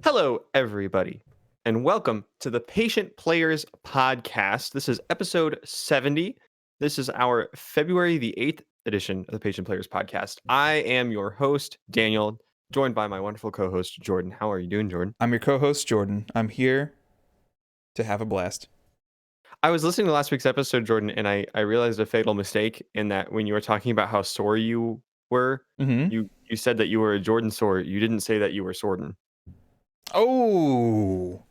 Hello, everybody, and welcome to the Patient Players Podcast. This is episode 70. This is our February the 8th edition of the Patient Players Podcast. I am your host, Daniel, joined by my wonderful co host, Jordan. How are you doing, Jordan? I'm your co-host, Jordan. I'm here to have a blast. I was listening to last week's episode, Jordan, and I realized a fatal mistake in that when you were talking about how sore you were, you said that you were a Jordan sore. You didn't say that you were Sorden. Oh,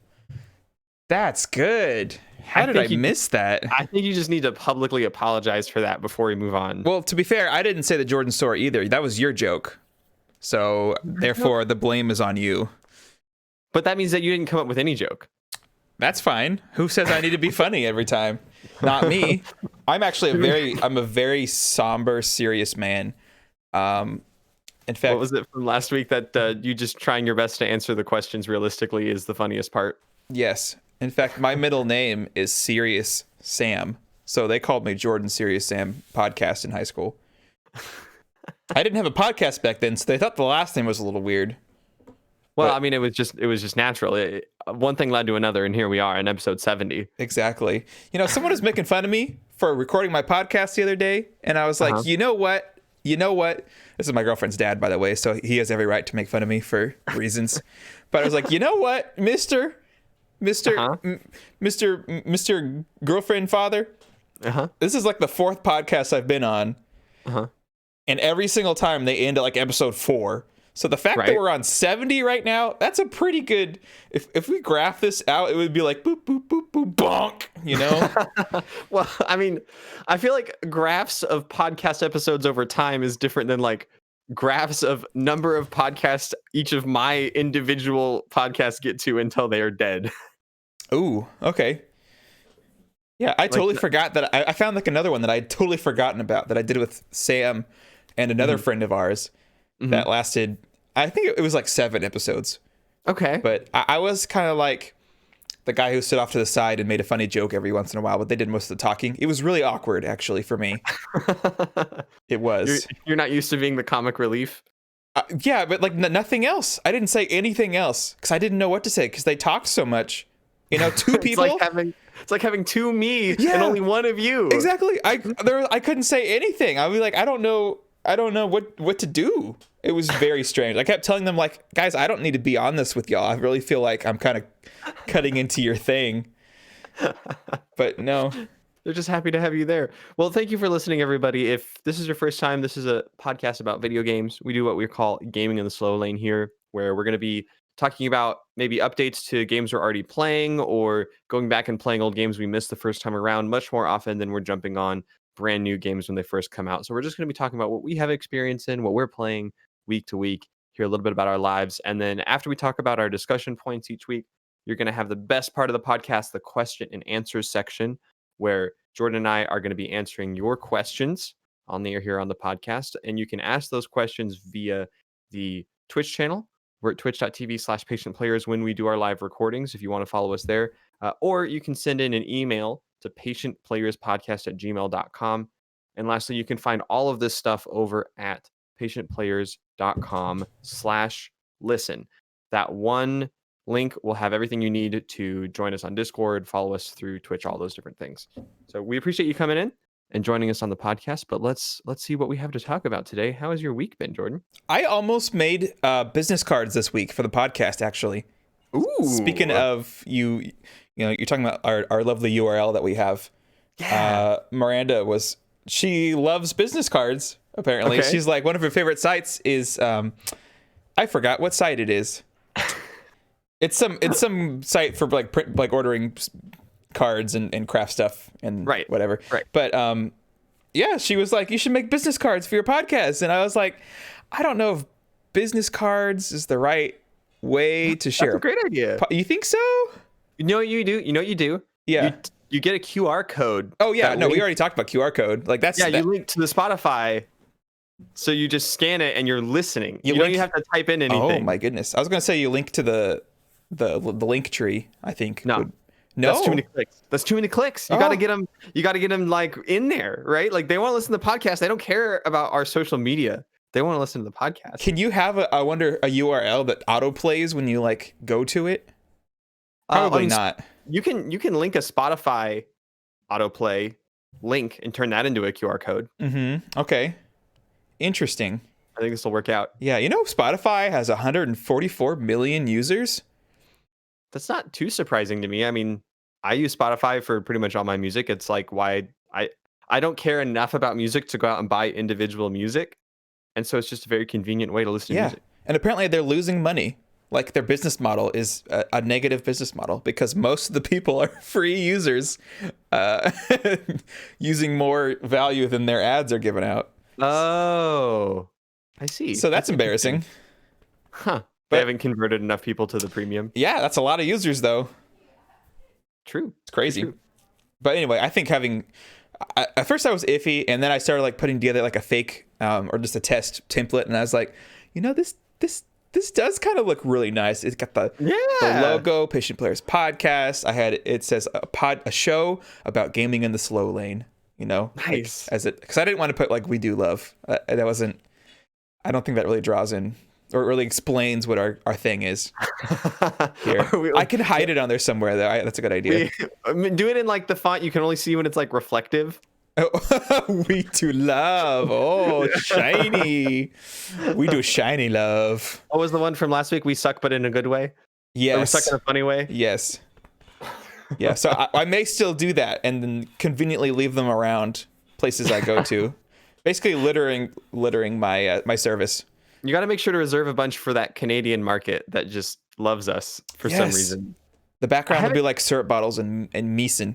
that's good. How did I miss that? I think you just need to publicly apologize for that before we move on. Well, to be fair, I didn't say the Jordan sore either. That was your joke. So, therefore, the blame is on you. But that means that you didn't come up with any joke. That's fine. Who says I need to be funny every time? Not me. I'm actually a very somber, serious man. In fact, what was it from last week that you just trying your best to answer the questions realistically is the funniest part? Yes. In fact, my middle name is Serious Sam. So they called me Jordan Serious Sam Podcast in high school. I didn't have a podcast back then, so they thought the last name was a little weird. Well, I mean, it was just natural. One thing led to another, and here we are in episode 70. Exactly. You know, someone was making fun of me for recording my podcast the other day, and I was like, you know what? This is my girlfriend's dad, by the way, so he has every right to make fun of me for reasons. But I was like, you know what, Mr. Girlfriend Father? This is like the fourth podcast I've been on. And every single time they end at like episode 4. So the fact that we're on 70 right now, that's a pretty good, if we graph this out, it would be like boop, boop, boop, boop, bonk, you know? Well, I mean, I feel like graphs of podcast episodes over time is different than like graphs of number of podcasts each of my individual podcasts get to until they are dead. Ooh, okay. Yeah, I totally forgot that. I found like another one that I'd totally forgotten about that I did with Sam and another friend of ours that lasted, I think it was like 7 episodes. Okay. But I was kind of like the guy who stood off to the side and made a funny joke every once in a while, but they did most of the talking. It was really awkward, actually, for me. It was. You're not used to being the comic relief? Yeah, but like nothing else. I didn't say anything else because I didn't know what to say because they talked so much. You know, 2 people. It's like having 2 me and only one of you. Exactly. I couldn't say anything. I'd be like, I don't know what to do. It was very strange. I kept telling them like, guys, I don't need to be on this with y'all. I really feel like I'm kind of cutting into your thing. But no. They're just happy to have you there. Well, thank you for listening, everybody. If this is your first time, this is a podcast about video games. We do what we call gaming in the slow lane here, where we're going to be talking about maybe updates to games we're already playing or going back and playing old games we missed the first time around much more often than we're jumping on brand new games when they first come out. So we're just going to be talking about what we have experience in, what we're playing week to week, hear a little bit about our lives. And then after we talk about our discussion points each week, you're going to have the best part of the podcast, the question and answers section, where Jordan and I are going to be answering your questions on the air here on the podcast. And you can ask those questions via the Twitch channel. We're at twitch.tv/patientplayers when we do our live recordings, if you want to follow us there. Or you can send in an email to patientplayerspodcast@gmail.com. And lastly, you can find all of this stuff over at patientplayers.com/listen. That one link will have everything you need to join us on Discord, follow us through Twitch, all those different things. So we appreciate you coming in and joining us on the podcast, but let's see what we have to talk about today. How has your week been, Jordan? I almost made business cards this week for the podcast, actually. Ooh. Speaking of you know, you're talking about our lovely URL that we have. Yeah. Miranda she loves business cards, apparently. Okay. She's like, one of her favorite sites is, I forgot what site it is. It's some site for like ordering cards and craft stuff and whatever. Right. But yeah, she was like, you should make business cards for your podcast. And I was like, I don't know if business cards is the right way to share. That's a great idea. You think so? You know what you do? Yeah. You get a QR code. Oh yeah, no, we already talked about QR code. Like you link to the Spotify, so you just scan it and you're listening. You don't have to type in anything. Oh my goodness, I was gonna say you link to the link tree. I think no, that's too many clicks. You gotta get them. You gotta get them like in there, right? Like they want to listen to the podcast. They don't care about our social media. They want to listen to the podcast. Can you have I wonder a URL that auto plays when you like go to it? Probably not. You can link a Spotify autoplay link and turn that into a QR code. Okay. Interesting. I think this will work out. Yeah, you know, Spotify has 144 million users. That's not too surprising to me. I mean, I use Spotify for pretty much all my music. It's like why I don't care enough about music to go out and buy individual music. And so it's just a very convenient way to listen to music. And apparently they're losing money. Like their business model is a negative business model because most of the people are free users using more value than their ads are giving out. Oh, I see. So that's embarrassing. Huh. They haven't converted enough people to the premium. Yeah, that's a lot of users though. True. It's crazy. True. But anyway, I think at first I was iffy, and then I started like putting together like a fake or just a test template, and I was like, you know, this does kind of look really nice. It's got the logo, Patient Players Podcast. It says a show about gaming in the slow lane. You know, nice. Like, because I didn't want to put like We Do Love. That wasn't. I don't think that really draws in or really explains what our thing is. Here, I can hide it on there somewhere. That's a good idea. Do it in like the font you can only see when it's like reflective. Oh, We Do Love. Oh, shiny. We do shiny love. What was the one from last week? We suck, but in a good way. Yes. Or we suck in a funny way. Yes. Yeah. So I may still do that and then conveniently leave them around places I go to, basically littering my service. You got to make sure to reserve a bunch for that Canadian market that just loves us for some reason. The background would be like syrup bottles and Meeson.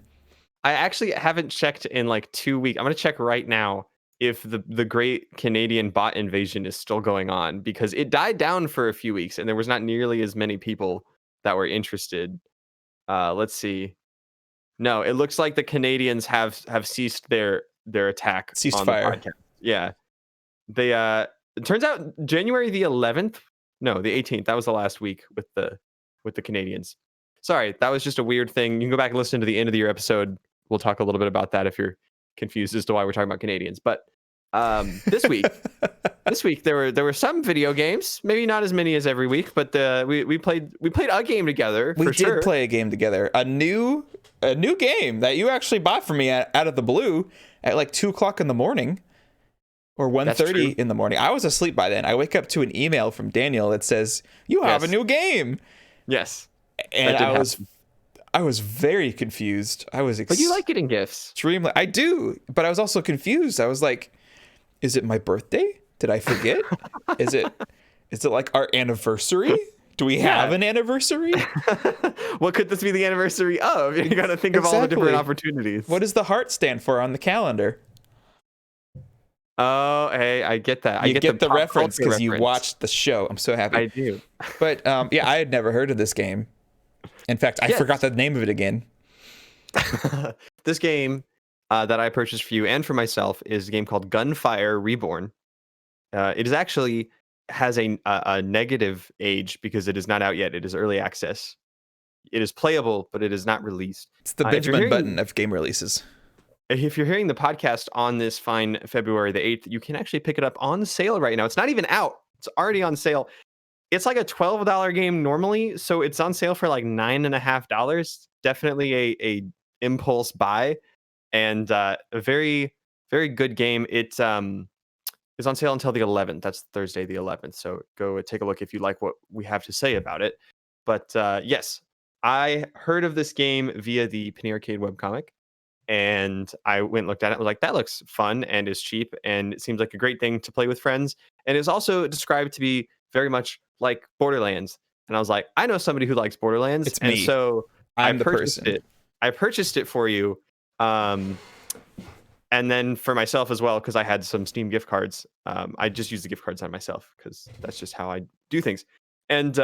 I actually haven't checked in like 2 weeks. I'm going to check right now if the great Canadian bot invasion is still going on, because it died down for a few weeks and there was not nearly as many people that were interested. Let's see. No, it looks like the Canadians have ceased their attack. Ceased on fire. The podcast. Yeah. They it turns out January the 11th. No, the 18th. That was the last week with the Canadians. Sorry, that was just a weird thing. You can go back and listen to the end of the year episode. We'll talk a little bit about that if you're confused as to why we're talking about Canadians. But this week there were some video games, maybe not as many as every week, but we played a game together. We did play a game together, a new game that you actually bought for me out of the blue at like 2:00 in the morning or 1:30 in the morning. I was asleep by then. I wake up to an email from Daniel that says you have a new game. Yes, and I was very confused. But you like getting gifts. Extremely. I do, but I was also confused. I was like, is it my birthday? Did I forget? Is it like our anniversary? Do we have an anniversary? What could this be the anniversary of? You got to think of all the different opportunities. What does the heart stand for on the calendar? Oh, hey, I get that. You get the reference because you watched the show. I'm so happy. I do. But yeah, I had never heard of this game. In fact, I forgot the name of it again. This game that I purchased for you and for myself is a game called Gunfire Reborn. It is actually has a negative age because it is not out yet. It is early access. It is playable, but it is not released. It's the Benjamin Button of game releases. If you're hearing the podcast on this fine February the 8th, you can actually pick it up on sale right now. It's not even out. It's already on sale. It's like a $12 game normally, so it's on sale for like $9.50. Definitely a impulse buy, and a very, very good game. It's on sale until the 11th. That's Thursday the 11th. So go take a look if you like what we have to say about it. But yes, I heard of this game via the Penny Arcade webcomic, and I went and looked at it and was like, that looks fun and is cheap, and it seems like a great thing to play with friends. And it's also described to be very much like Borderlands. And I was like, I know somebody who likes Borderlands. It's me. And so I'm the person. I purchased it for you. And then for myself as well, because I had some Steam gift cards. I just use the gift cards on myself because that's just how I do things. And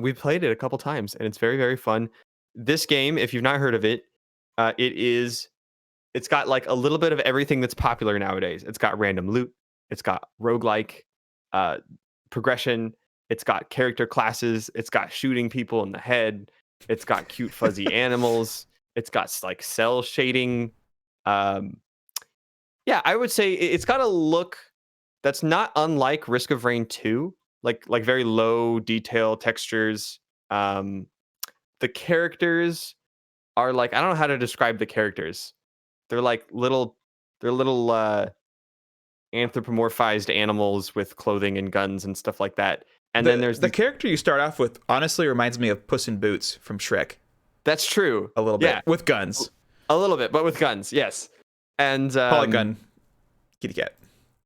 we played it a couple times, and it's very, very fun. This game, if you've not heard of it, it's got like a little bit of everything that's popular nowadays. It's got random loot. It's got roguelike progression. It's got character classes. It's got shooting people in the head. It's got cute fuzzy animals. It's got like cell shading. Yeah, I would say it's got a look that's not unlike Risk of Rain 2, like very low detail textures. Um, the characters are like, I don't know how to describe the characters. They're like little anthropomorphized animals with clothing and guns and stuff like that. And then there's The character you start off with honestly reminds me of Puss in Boots from Shrek. That's true. A little bit. With guns. A little bit, but with guns, yes. And Polygun kitty cat.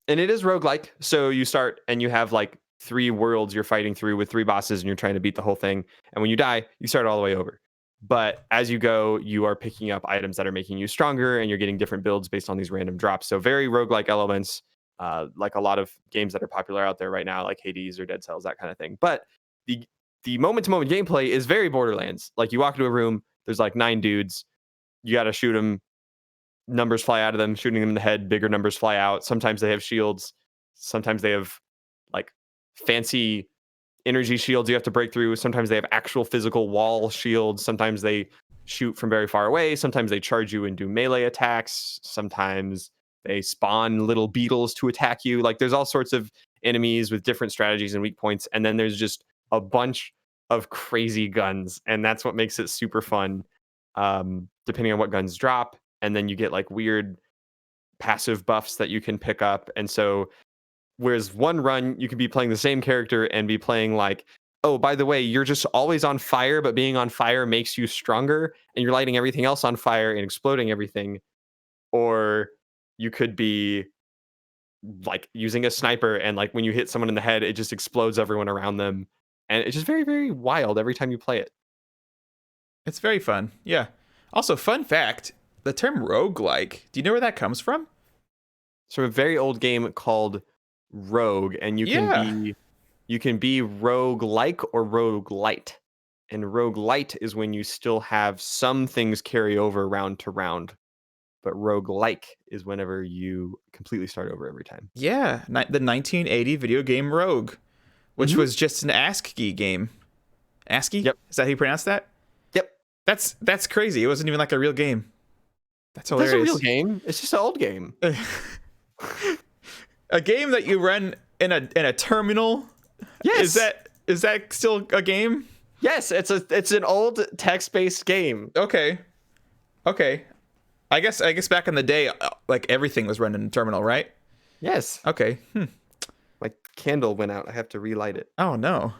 And it is roguelike. So you start and you have like 3 worlds you're fighting through with 3 bosses and you're trying to beat the whole thing. And when you die, you start all the way over. But as you go, you are picking up items that are making you stronger and you're getting different builds based on these random drops. So very roguelike elements, like a lot of games that are popular out there right now, like Hades or Dead Cells, that kind of thing. But the moment-to-moment gameplay is very Borderlands. Like you walk into a room, there's like 9 dudes. You got to shoot them. Numbers fly out of them, shooting them in the head. Bigger numbers fly out. Sometimes they have shields. Sometimes they have like fancy energy shields you have to break through. Sometimes they have actual physical wall shields. Sometimes they shoot from very far away. Sometimes they charge you and do melee attacks. Sometimes they spawn little beetles to attack you. Like there's all sorts of enemies with different strategies and weak points. And then there's just a bunch of crazy guns. And that's what makes it super fun. Depending on what guns drop. And then you get like weird passive buffs that you can pick up. And so whereas one run, you could be playing the same character and be playing like, oh, by the way, you're just always on fire, but being on fire makes you stronger and you're lighting everything else on fire and exploding everything. Or you could be like using a sniper and like when you hit someone in the head, it just explodes everyone around them. And it's just very, very wild every time you play it. It's very fun. Yeah. Also, fun fact, the term roguelike, do you know where that comes from? It's from a very old game called Rogue, and you can be roguelike or roguelite. And roguelite is when you still have some things carry over round to round. But roguelike is whenever you completely start over every time. Yeah, the 1980 video game Rogue, which was just an ASCII game. ASCII? Yep. Is that how you pronounce that? Yep. That's crazy. It wasn't even like a real game. That's hilarious. That's a real game. It's just an old game. A game that you run in a terminal. Yes. Is that still a game? Yes, it's an old text-based game. Okay. I guess back in the day, like everything was run in a terminal, right? Yes. Okay. My candle went out. I have to relight it. Oh no,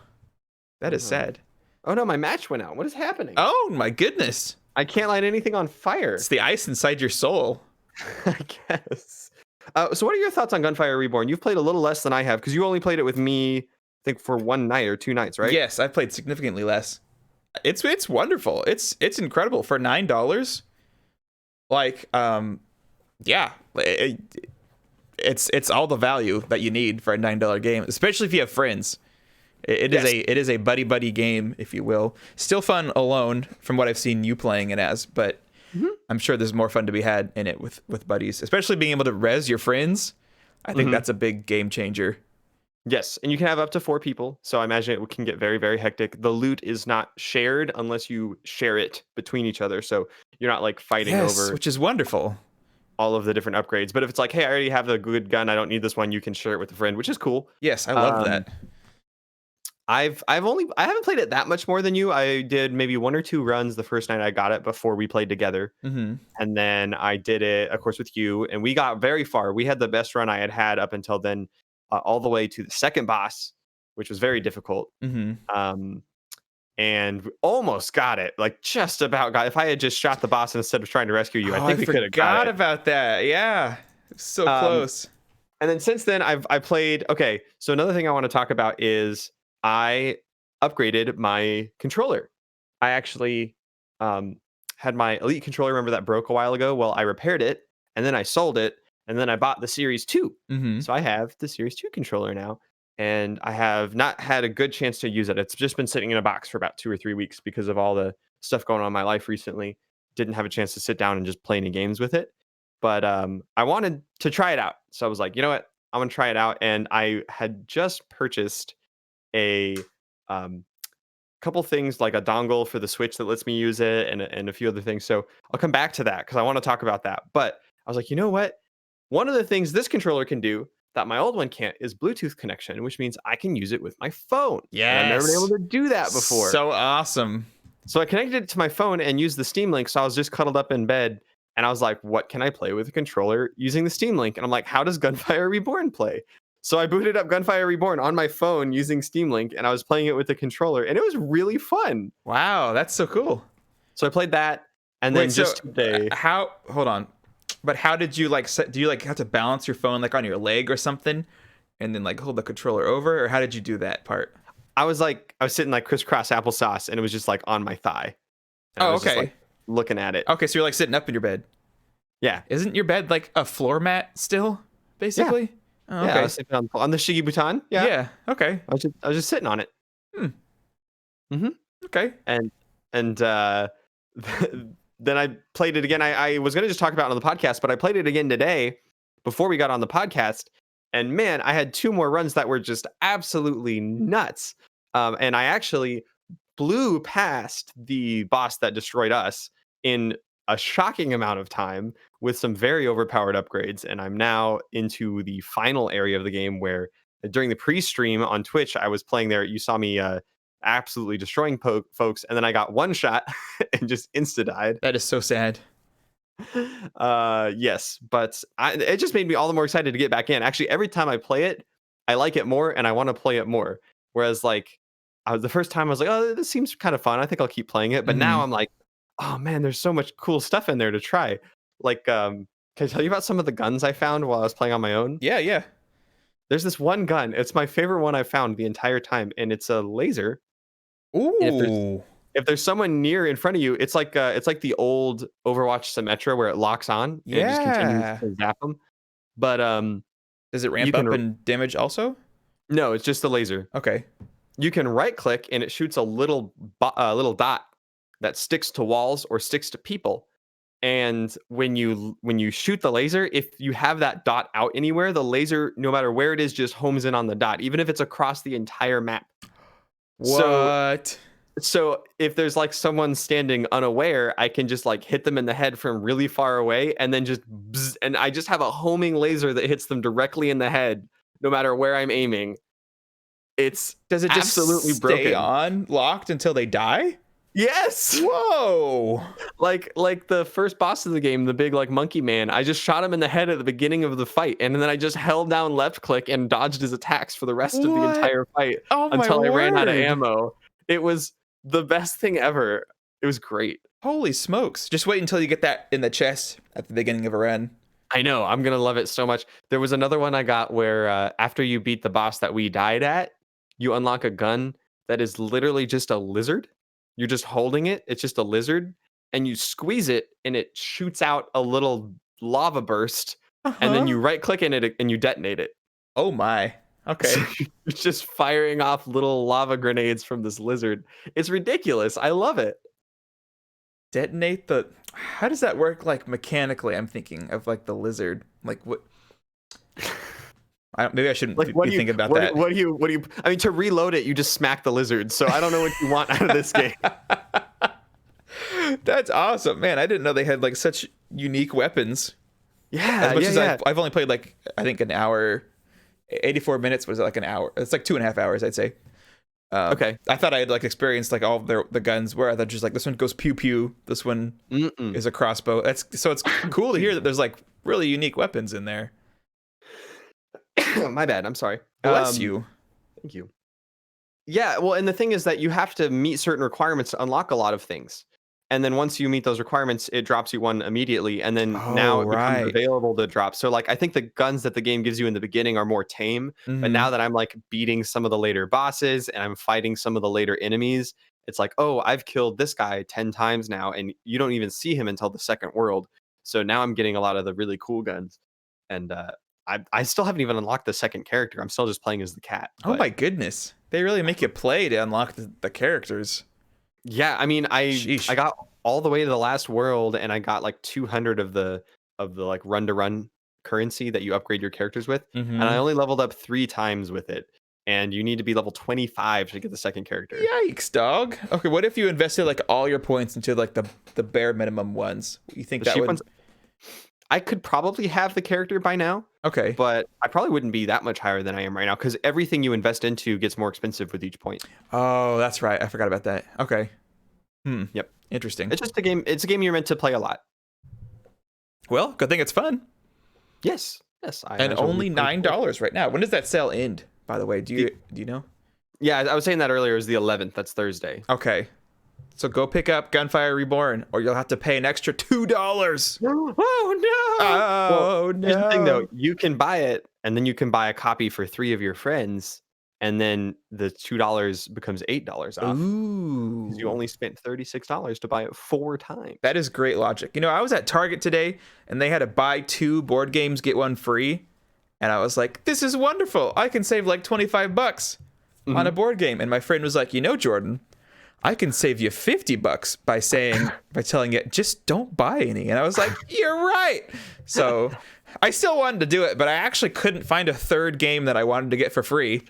that is sad. Oh no, my match went out. What is happening? Oh my goodness. I can't light anything on fire. It's the ice inside your soul. I guess. So what are your thoughts on Gunfire Reborn? You've played a little less than I have because you only played it with me, I think, for 1 night or 2 nights, right? Yes, I've played significantly less. It's wonderful. It's incredible for $9. Like, yeah, it's all the value that you need for a $9 game, especially if you have friends. It is a buddy game, if you will. Still fun alone from what I've seen you playing it as, but I'm sure there's more fun to be had in it with buddies, especially being able to res your friends. I think that's a big game changer. Yes, and you can have up to 4 people, so I imagine it can get very, very hectic. The loot is not shared unless you share it between each other, so you're not like fighting over, which is wonderful, all of the different upgrades. But if it's like, hey, I already have the good gun, I don't need this one, you can share it with a friend, which is cool. Yes, I love that. I haven't played it that much more than you. I did maybe 1 or 2 runs the first night I got it before we played together. And then I did it, of course, with you, and we got very far. We had the best run I had up until then, all the way to the second boss, which was very difficult. And we almost got it, like just about got it. If I had just shot the boss instead of trying to rescue you, I think we could have got it. About that. Yeah, so close. And then since then, I played. Okay, so another thing I want to talk about is I upgraded my controller. I actually had my Elite controller, remember that broke a while ago? Well, I repaired it, and then I sold it, and then I bought the Series 2. So I have the Series 2 controller now, and I have not had a good chance to use it. It's just been sitting in a box for about 2 or 3 weeks because of all the stuff going on in my life recently. Didn't have a chance to sit down and just play any games with it. But I wanted to try it out. So I was like, you know what? I'm going to try it out. And I had just purchased a couple things like a dongle for the Switch that lets me use it and a few other things. So I'll come back to that because I want to talk about that. But I was like, you know what? One of the things this controller can do that my old one can't is Bluetooth connection, which means I can use it with my phone. Yes. And I've never been able to do that before. So awesome. So I connected it to my phone and used the Steam Link. So I was just cuddled up in bed and I was like, what can I play with a controller using the Steam Link? And I'm like, how does Gunfire Reborn play? So I booted up Gunfire Reborn on my phone using Steam Link and I was playing it with the controller and it was really fun. Wow, that's so cool. So I played that and then just today. Hold on. But how did you like do you like have to balance your phone like on your leg or something and then like hold the controller over, or how did you do that part? I was sitting like crisscross applesauce and it was just like on my thigh. And I was okay. Just, like, looking at it. Okay, so you're like sitting up in your bed. Yeah. Isn't your bed like a floor mat still, basically? Yeah. Oh, okay. Yeah, I was sitting on the Shigi Butan. Yeah. Yeah. Okay. I was just sitting on it. Okay. And then I played it again. I was gonna just talk about it on the podcast, but I played it again today before we got on the podcast. And man, I had 2 more runs that were just absolutely nuts. And I actually blew past the boss that destroyed us in a shocking amount of time with some very overpowered upgrades. And I'm now into the final area of the game where during the pre-stream on Twitch, I was playing there. You saw me absolutely destroying folks. And then I got one shot and just insta-died. That is so sad. Yes, but it just made me all the more excited to get back in. Actually, every time I play it, I like it more and I want to play it more. Whereas like the first time I was like, oh, this seems kind of fun. I think I'll keep playing it. But now I'm like, oh man, there's so much cool stuff in there to try. Like, can I tell you about some of the guns I found while I was playing on my own? Yeah. There's this one gun. It's my favorite one I found the entire time, and it's a laser. Ooh. If there's someone near in front of you, it's like the old Overwatch Symmetra where it locks on and it just continues to zap them. But does it ramp up in damage also? No, it's just the laser. Okay. You can right click and it shoots a little dot that sticks to walls or sticks to people. And when you shoot the laser, if you have that dot out anywhere, the laser, no matter where it is, just homes in on the dot, even if it's across the entire map. What? So if there's like someone standing unaware, I can just like hit them in the head from really far away and then just bzz, and I just have a homing laser that hits them directly in the head, no matter where I'm aiming. Does it just absolutely stay on locked until they die? Yes. Whoa. Like the first boss of the game, the big like monkey man, I just shot him in the head at the beginning of the fight, and then I just held down left click and dodged his attacks for the rest of the entire fight until I ran out of ammo. It was the best thing ever. It was great. Holy smokes. Just wait until you get that in the chest at the beginning of a run. I know. I'm going to love it so much. There was another one I got where after you beat the boss that we died at, you unlock a gun that is literally just a lizard. You're just holding it. It's just a lizard. And you squeeze it and it shoots out a little lava burst. And then you right click in it and you detonate it. Oh my. Okay. So it's just firing off little lava grenades from this lizard. It's ridiculous. I love it. Detonate the... How does that work, like, mechanically? I'm thinking of, like, the lizard. Like, what... maybe I shouldn't be thinking about that. What do you... I mean, to reload it, you just smack the lizard. So I don't know what you want out of this game. That's awesome. Man, I didn't know they had, like, such unique weapons. Yeah, as much as I've only played, like, I think an hour... 84 minutes was like an hour. It's like 2.5 hours, I'd say. Okay. I thought I had like experienced like all the guns where I thought just like this one goes pew pew, this one is a crossbow. So it's cool to hear that there's like really unique weapons in there. My bad. I'm sorry. Bless you. Thank you. Yeah. Well, and the thing is that you have to meet certain requirements to unlock a lot of things. And then once you meet those requirements, it drops you one immediately. And then now it becomes available to drop. So like, I think the guns that the game gives you in the beginning are more tame. But now that I'm like beating some of the later bosses and I'm fighting some of the later enemies, it's like, oh, I've killed this guy 10 times now. And you don't even see him until the second world. So now I'm getting a lot of the really cool guns. And I still haven't even unlocked the second character. I'm still just playing as the cat. Oh my goodness. They really make you play to unlock the characters. Yeah, I mean, I got all the way to the last world, and I got like 200 of the like run-to-run currency that you upgrade your characters with, and I only leveled up 3 times with it. And you need to be level 25 to get the second character. Yikes, dog. Okay, what if you invested like all your points into like the bare minimum ones? You think that would? I could probably have the character by now, Okay. but I probably wouldn't be that much higher than I am right now because everything you invest into gets more expensive with each point. Oh, that's right. I forgot about that. Okay. Yep. Interesting. It's just a game. It's a game you're meant to play a lot. Well, good thing it's fun. Yes. Yes. And only $9 right now. When does that sale end, by the way? Do you know? Yeah, I was saying that earlier. It was the 11th. That's Thursday. Okay. So go pick up Gunfire Reborn, or you'll have to pay an extra $2. Oh no! Oh no! Here's the thing, though. You can buy it, and then you can buy a copy for 3 of your friends, and then the $2 becomes $8 off. Ooh! Because you only spent $36 to buy it 4 times. That is great logic. You know, I was at Target today, and they had to buy 2 board games, get 1 free, and I was like, "This is wonderful! I can save like $25 on a board game." And my friend was like, "You know, Jordan, I can save you $50 by telling it just don't buy any." And I was like, "You're right." So I still wanted to do it, but I actually couldn't find a third game that I wanted to get for free.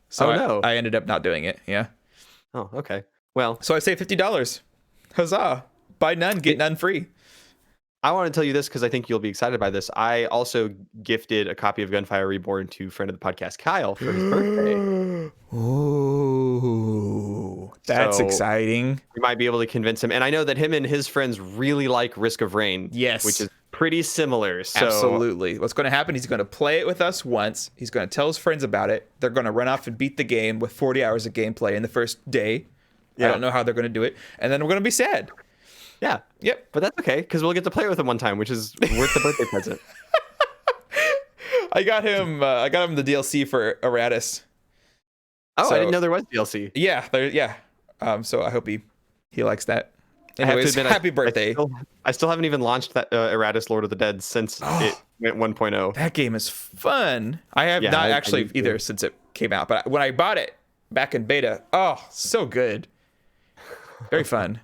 So I ended up not doing it. Yeah. Oh, okay. Well, so I saved $50. Huzzah! Buy none, get none free. I want to tell you this because I think you'll be excited by this. I also gifted a copy of Gunfire Reborn to friend of the podcast, Kyle, for his birthday. Ooh, that's exciting. We might be able to convince him. And I know that him and his friends really like Risk of Rain. Yes. Which is pretty similar. So. Absolutely. What's going to happen, he's going to play it with us once. He's going to tell his friends about it. They're going to run off and beat the game with 40 hours of gameplay in the first day. Yeah. I don't know how they're going to do it. And then we're going to be sad. Yeah. Yep. But that's okay, because we'll get to play with him one time, which is worth the birthday present. I got him the DLC for Eratus. Oh, so, I didn't know there was DLC. Yeah. So I hope he likes that. Anyways, happy birthday. I still haven't even launched that Eratus Lord of the Dead since it went 1.0. That game is fun. I have not actually either since it came out, but when I bought it back in beta, so good. Very fun.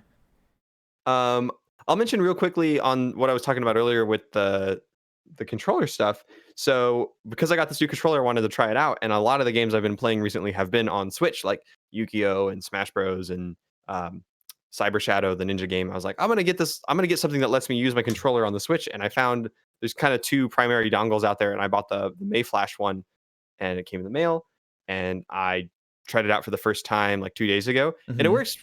I'll mention real quickly on what I was talking about earlier with the controller stuff. So because I got this new controller, I wanted to try it out, and a lot of the games I've been playing recently have been on Switch, like Yu-Gi-Oh! And Smash Bros. And Cyber Shadow, the ninja game. I was like, I'm gonna get something that lets me use my controller on the Switch, and I found there's kind of 2 primary dongles out there, and I bought the Mayflash one, and it came in the mail, and I tried it out for the first time like 2 days ago, and it works.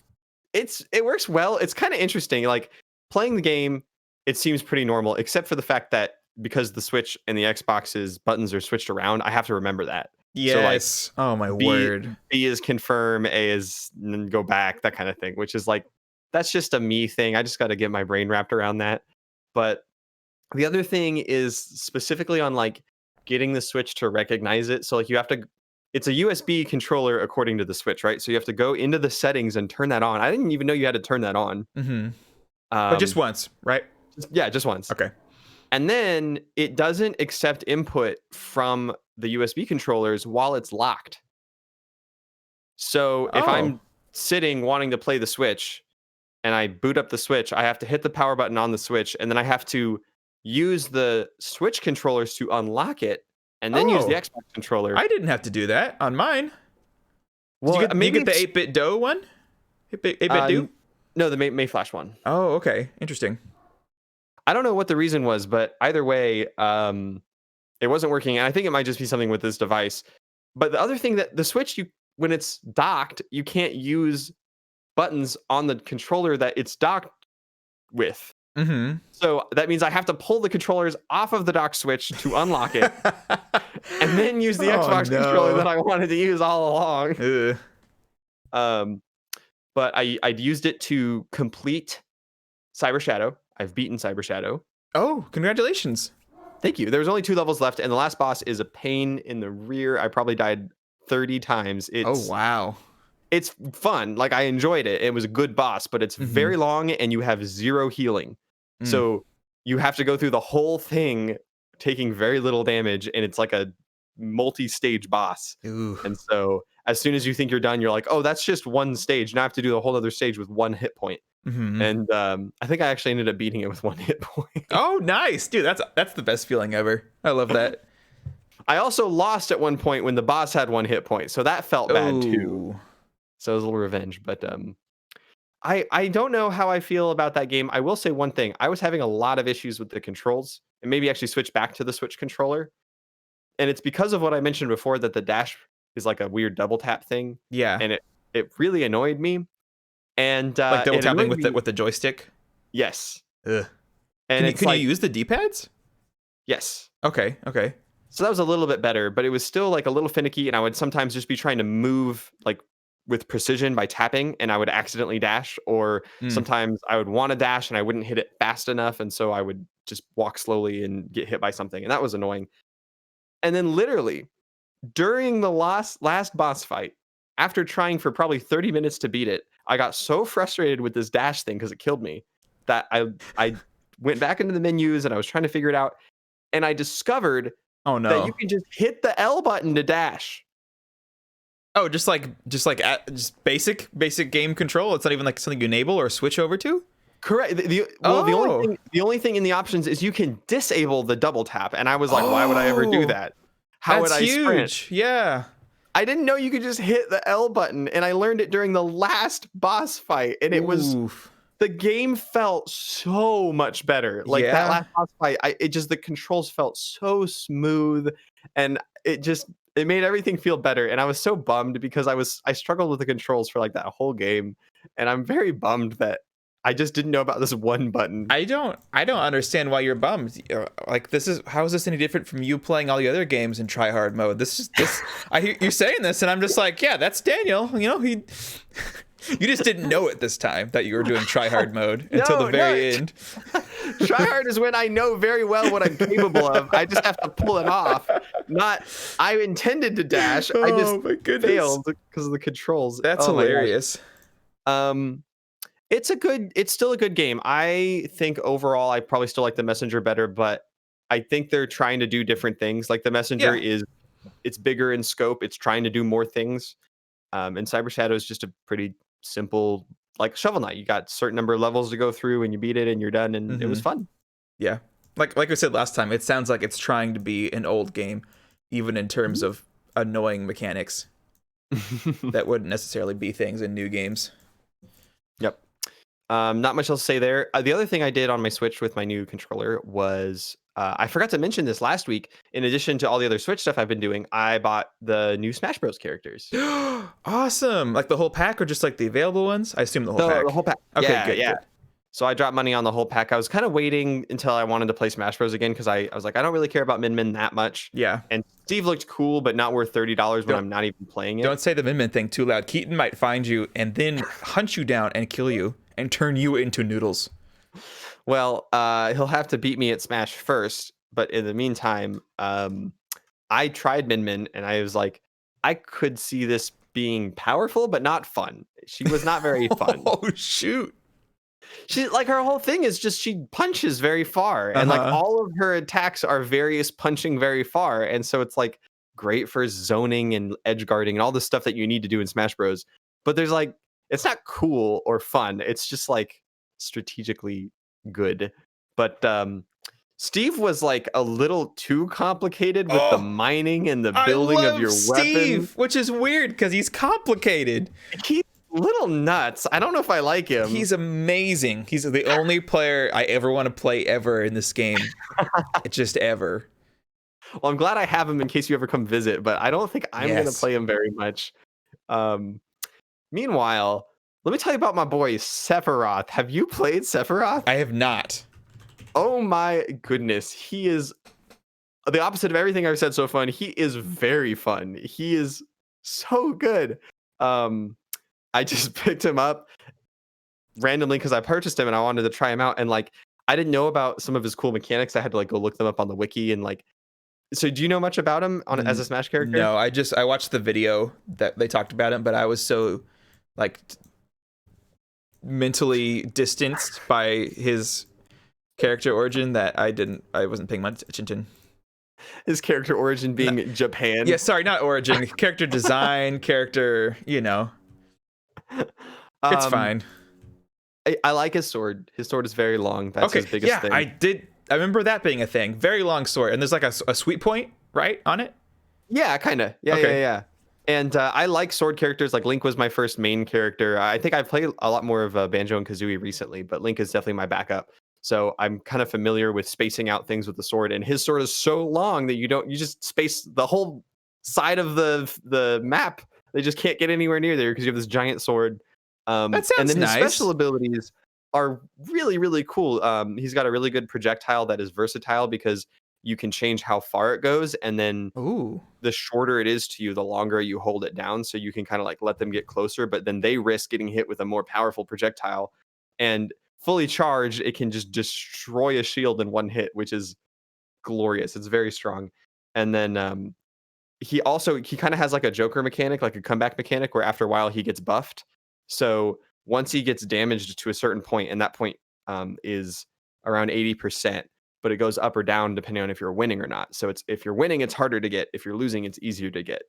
It works well. It's kind of interesting. Like playing the game, it seems pretty normal, except for the fact that because the Switch and the Xbox's buttons are switched around, I have to remember that. Yes. So oh my word. B is confirm, A is go back, that kind of thing, which is like, that's just a me thing. I just got to get my brain wrapped around that. But the other thing is specifically on like getting the Switch to recognize it. So like it's a USB controller according to the Switch, right? So you have to go into the settings and turn that on. I didn't even know you had to turn that on. But just once, right? Just once. Okay. And then it doesn't accept input from the USB controllers while it's locked. So if I'm sitting wanting to play the Switch and I boot up the Switch, I have to hit the power button on the Switch, and then I have to use the Switch controllers to unlock it, and then use the Xbox controller. I didn't have to do that on mine. Well, did you get the 8-bit Do one? 8-bit Do? No, the Mayflash one. Oh, okay. Interesting. I don't know what the reason was, but either way, it wasn't working. And I think it might just be something with this device. But the other thing, that the Switch, when it's docked, you can't use buttons on the controller that it's docked with. So that means I have to pull the controllers off of the dock Switch to unlock it, and then use the Xbox controller that I wanted to use all along. But I used it to complete Cyber Shadow. I've beaten Cyber Shadow. Oh, congratulations. Thank you. There's only 2 levels left, and the last boss is a pain in the rear. I probably died 30 times. Oh, wow. It's fun. Like, I enjoyed it. It was a good boss, but it's very long, and you have 0 healing. So you have to go through the whole thing taking very little damage, and it's like a multi-stage boss. Ooh. And so as soon as you think you're done, you're like, oh, that's just one stage. Now I have to do the whole other stage with 1 hit point. And I think I actually ended up beating it with 1 hit point. Oh, nice. Dude, that's the best feeling ever. I love that. I also lost at one point when the boss had 1 hit point, so that felt bad too. So it was a little revenge, but I don't know how I feel about that game. I will say one thing. I was having a lot of issues with the controls and maybe actually switch back to the Switch controller. And it's because of what I mentioned before that the dash is like a weird double tap thing. Yeah. And it really annoyed me. And Like double it tapping annoyed with me. with the joystick. Yes. Ugh. And Can you use the D-pads? Yes. Okay. So that was a little bit better, but it was still like a little finicky, and I would sometimes just be trying to move like with precision by tapping, and I would accidentally dash, or Mm. sometimes I would want to dash and I wouldn't hit it fast enough, and so I would just walk slowly and get hit by something, and that was annoying. And then literally during the last boss fight, after trying for probably 30 minutes to beat it, I got so frustrated with this dash thing because it killed me that I went back into the menus and I was trying to figure it out, and I discovered Oh that you no. can just hit the L button to dash. Oh, just basic game control. It's not even like something you enable or switch over to. Correct. The only thing in the options is you can disable the double tap, and I was like, why would I ever do that? How would That's I huge. sprint? Yeah. I didn't know you could just hit the L button, and I learned it during the last boss fight, and it was Oof. the game felt so much better. Like that Yeah. last boss fight, the controls felt so smooth, and it made everything feel better. And I was so bummed because I struggled with the controls for like that whole game, and I'm very bummed that I just didn't know about this one button. I don't understand why you're bummed. Like how is this any different from you playing all the other games in try hard mode? This I hear you saying this and I'm just like, yeah, that's Daniel. You know, he you just didn't know it this time that you were doing try hard mode until the very end. Try hard is when I know very well what I'm capable of. I just have to pull it off. Not I intended to dash. I just failed because of the controls. That's hilarious. It's still a good game. I think overall I probably still like the Messenger better, but I think they're trying to do different things. Like the Messenger it's bigger in scope. It's trying to do more things. And Cyber Shadow is just a pretty simple, like Shovel Knight. You got a certain number of levels to go through and you beat it and you're done, and it was fun. Yeah. Like I said last time, it sounds like it's trying to be an old game, even in terms of annoying mechanics that wouldn't necessarily be things in new games. Yep. Not much else to say there. The other thing I did on my Switch with my new controller was I forgot to mention this last week. In addition to all the other Switch stuff I've been doing, I bought the new Smash Bros. Characters. Awesome! Like the whole pack, or just like the available ones? I assume the whole pack. The whole pack. Okay, yeah. good. So I dropped money on the whole pack. I was kind of waiting until I wanted to play Smash Bros. Again because I was like, I don't really care about Min Min that much. Yeah. And Steve looked cool, but not worth $30 when I'm not even playing it. Don't say the Min Min thing too loud. Keaton might find you and then hunt you down and kill you and turn you into noodles. Well, he'll have to beat me at Smash first. But in the meantime, I tried Min Min and I was like, I could see this being powerful, but not fun. She was not very fun. Oh, shoot. She like her whole thing is just she punches very far, and like all of her attacks are various punching very far, and so it's like great for zoning and edge guarding and all the stuff that you need to do in Smash Bros. But there's like it's not cool or fun. It's just like strategically good. But Steve was like a little too complicated with the mining and the building of your weapon, which is weird because he's complicated. He's a little nuts. I don't know if I like him. He's amazing. He's the only player I ever want to play ever in this game. Just ever. Well, I'm glad I have him in case you ever come visit, but I don't think I'm going to play him very much. Meanwhile, let me tell you about my boy Sephiroth. Have you played Sephiroth? I have not. Oh my goodness. He is the opposite of everything I've said so far. He is very fun. He is so good. I just picked him up randomly because I purchased him and I wanted to try him out. And like, I didn't know about some of his cool mechanics. I had to like go look them up on the wiki and like, so do you know much about him as a Smash character? No, I watched the video that they talked about him, but I was so like mentally distanced by his character origin that I wasn't paying much attention. His character origin being Japan. Yeah, sorry, not origin. Character design, character, it's fine. I like his sword. His sword is very long. That's his biggest thing. I remember that being a thing. Very long sword. And there's like a sweet point, right, on it? Yeah, kind of. Yeah. And I like sword characters. Like Link was my first main character. I think I've played a lot more of Banjo and Kazooie recently, but Link is definitely my backup. So I'm kind of familiar with spacing out things with the sword. And his sword is so long that you just space the whole side of the map. They just can't get anywhere near there because you have this giant sword. That And sounds then his nice. special abilities are really, really cool. He's got a really good projectile that is versatile because you can change how far it goes, and then Ooh. the shorter it is to you, the longer you hold it down. So you can kind of like let them get closer, but then they risk getting hit with a more powerful projectile. And fully charged, it can just destroy a shield in one hit, which is glorious. It's very strong. And then he kind of has like a Joker mechanic, like a comeback mechanic, where after a while he gets buffed. So once he gets damaged to a certain point, and that point is around 80%, but it goes up or down depending on if you're winning or not. So it's if you're winning, it's harder to get. If you're losing, it's easier to get.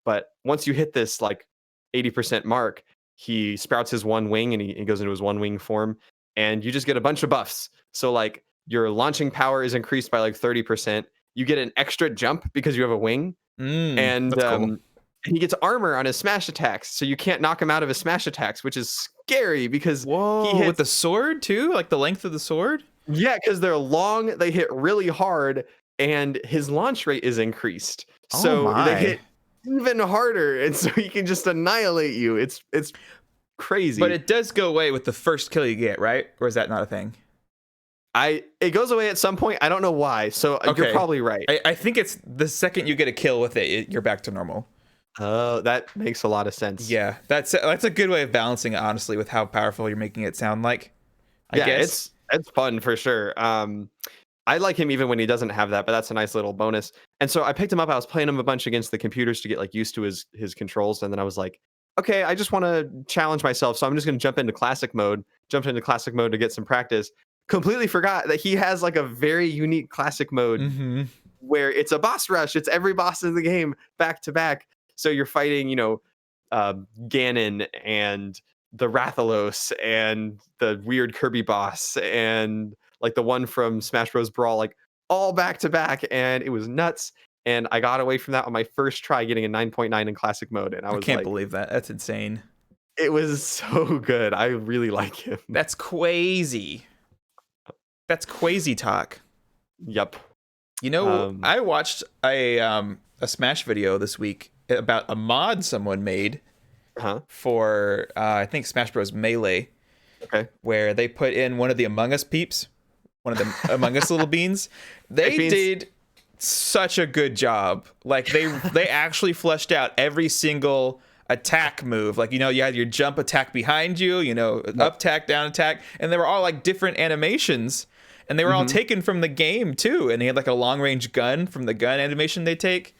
But once you hit this like 80% mark, he sprouts his one wing and he goes into his one wing form, and you just get a bunch of buffs. So like your launching power is increased by like 30%. You get an extra jump because you have a wing, and That's cool. he gets armor on his smash attacks, so you can't knock him out of his smash attacks, which is scary because he Whoa, with hits. the sword too? Like the length of the sword? Yeah, because they're long, they hit really hard, and his launch rate is increased, Oh so they my. hit even harder, and so he can just annihilate you. It's crazy. But it does go away with the first kill you get, right? Or is that not a thing? It goes away at some point. I don't know why. So you're Okay. probably right. I think it's the second you get a kill with it, you're back to normal. Oh, that makes a lot of sense. Yeah, that's a good way of balancing it, honestly, with how powerful you're making it sound like. I Yeah, guess. it's fun for sure. I like him even when he doesn't have that, but that's a nice little bonus. And so I picked him up. I was playing him a bunch against the computers to get like used to his controls, and then I was like, okay, I just want to challenge myself, so I'm just going to jump into classic mode. Jumped into classic mode to get some practice. Completely forgot that he has like a very unique classic mode Mm-hmm. where it's a boss rush. It's every boss in the game back to back. So you're fighting, Ganon and the Rathalos and the weird Kirby boss and like the one from Smash Bros. Brawl, like all back to back, and it was nuts. And I got away from that on my first try, getting a 9.9 in classic mode, and I I was can't like, believe that. That's insane. it was so good. I really like him. That's crazy. That's crazy talk. Yep. You know, Um, I watched a Smash video this week about a mod someone made huh. for I think Smash Bros. Melee, Okay. where they put in one of the Among Us peeps, one of the Among Us little beans. They beans. did such a good job. Like they actually fleshed out every single attack move. Like, you had your jump attack behind you, up attack, down attack, and they were all like different animations, and they were all taken from the game too. And he had like a long range gun from the gun animation they take.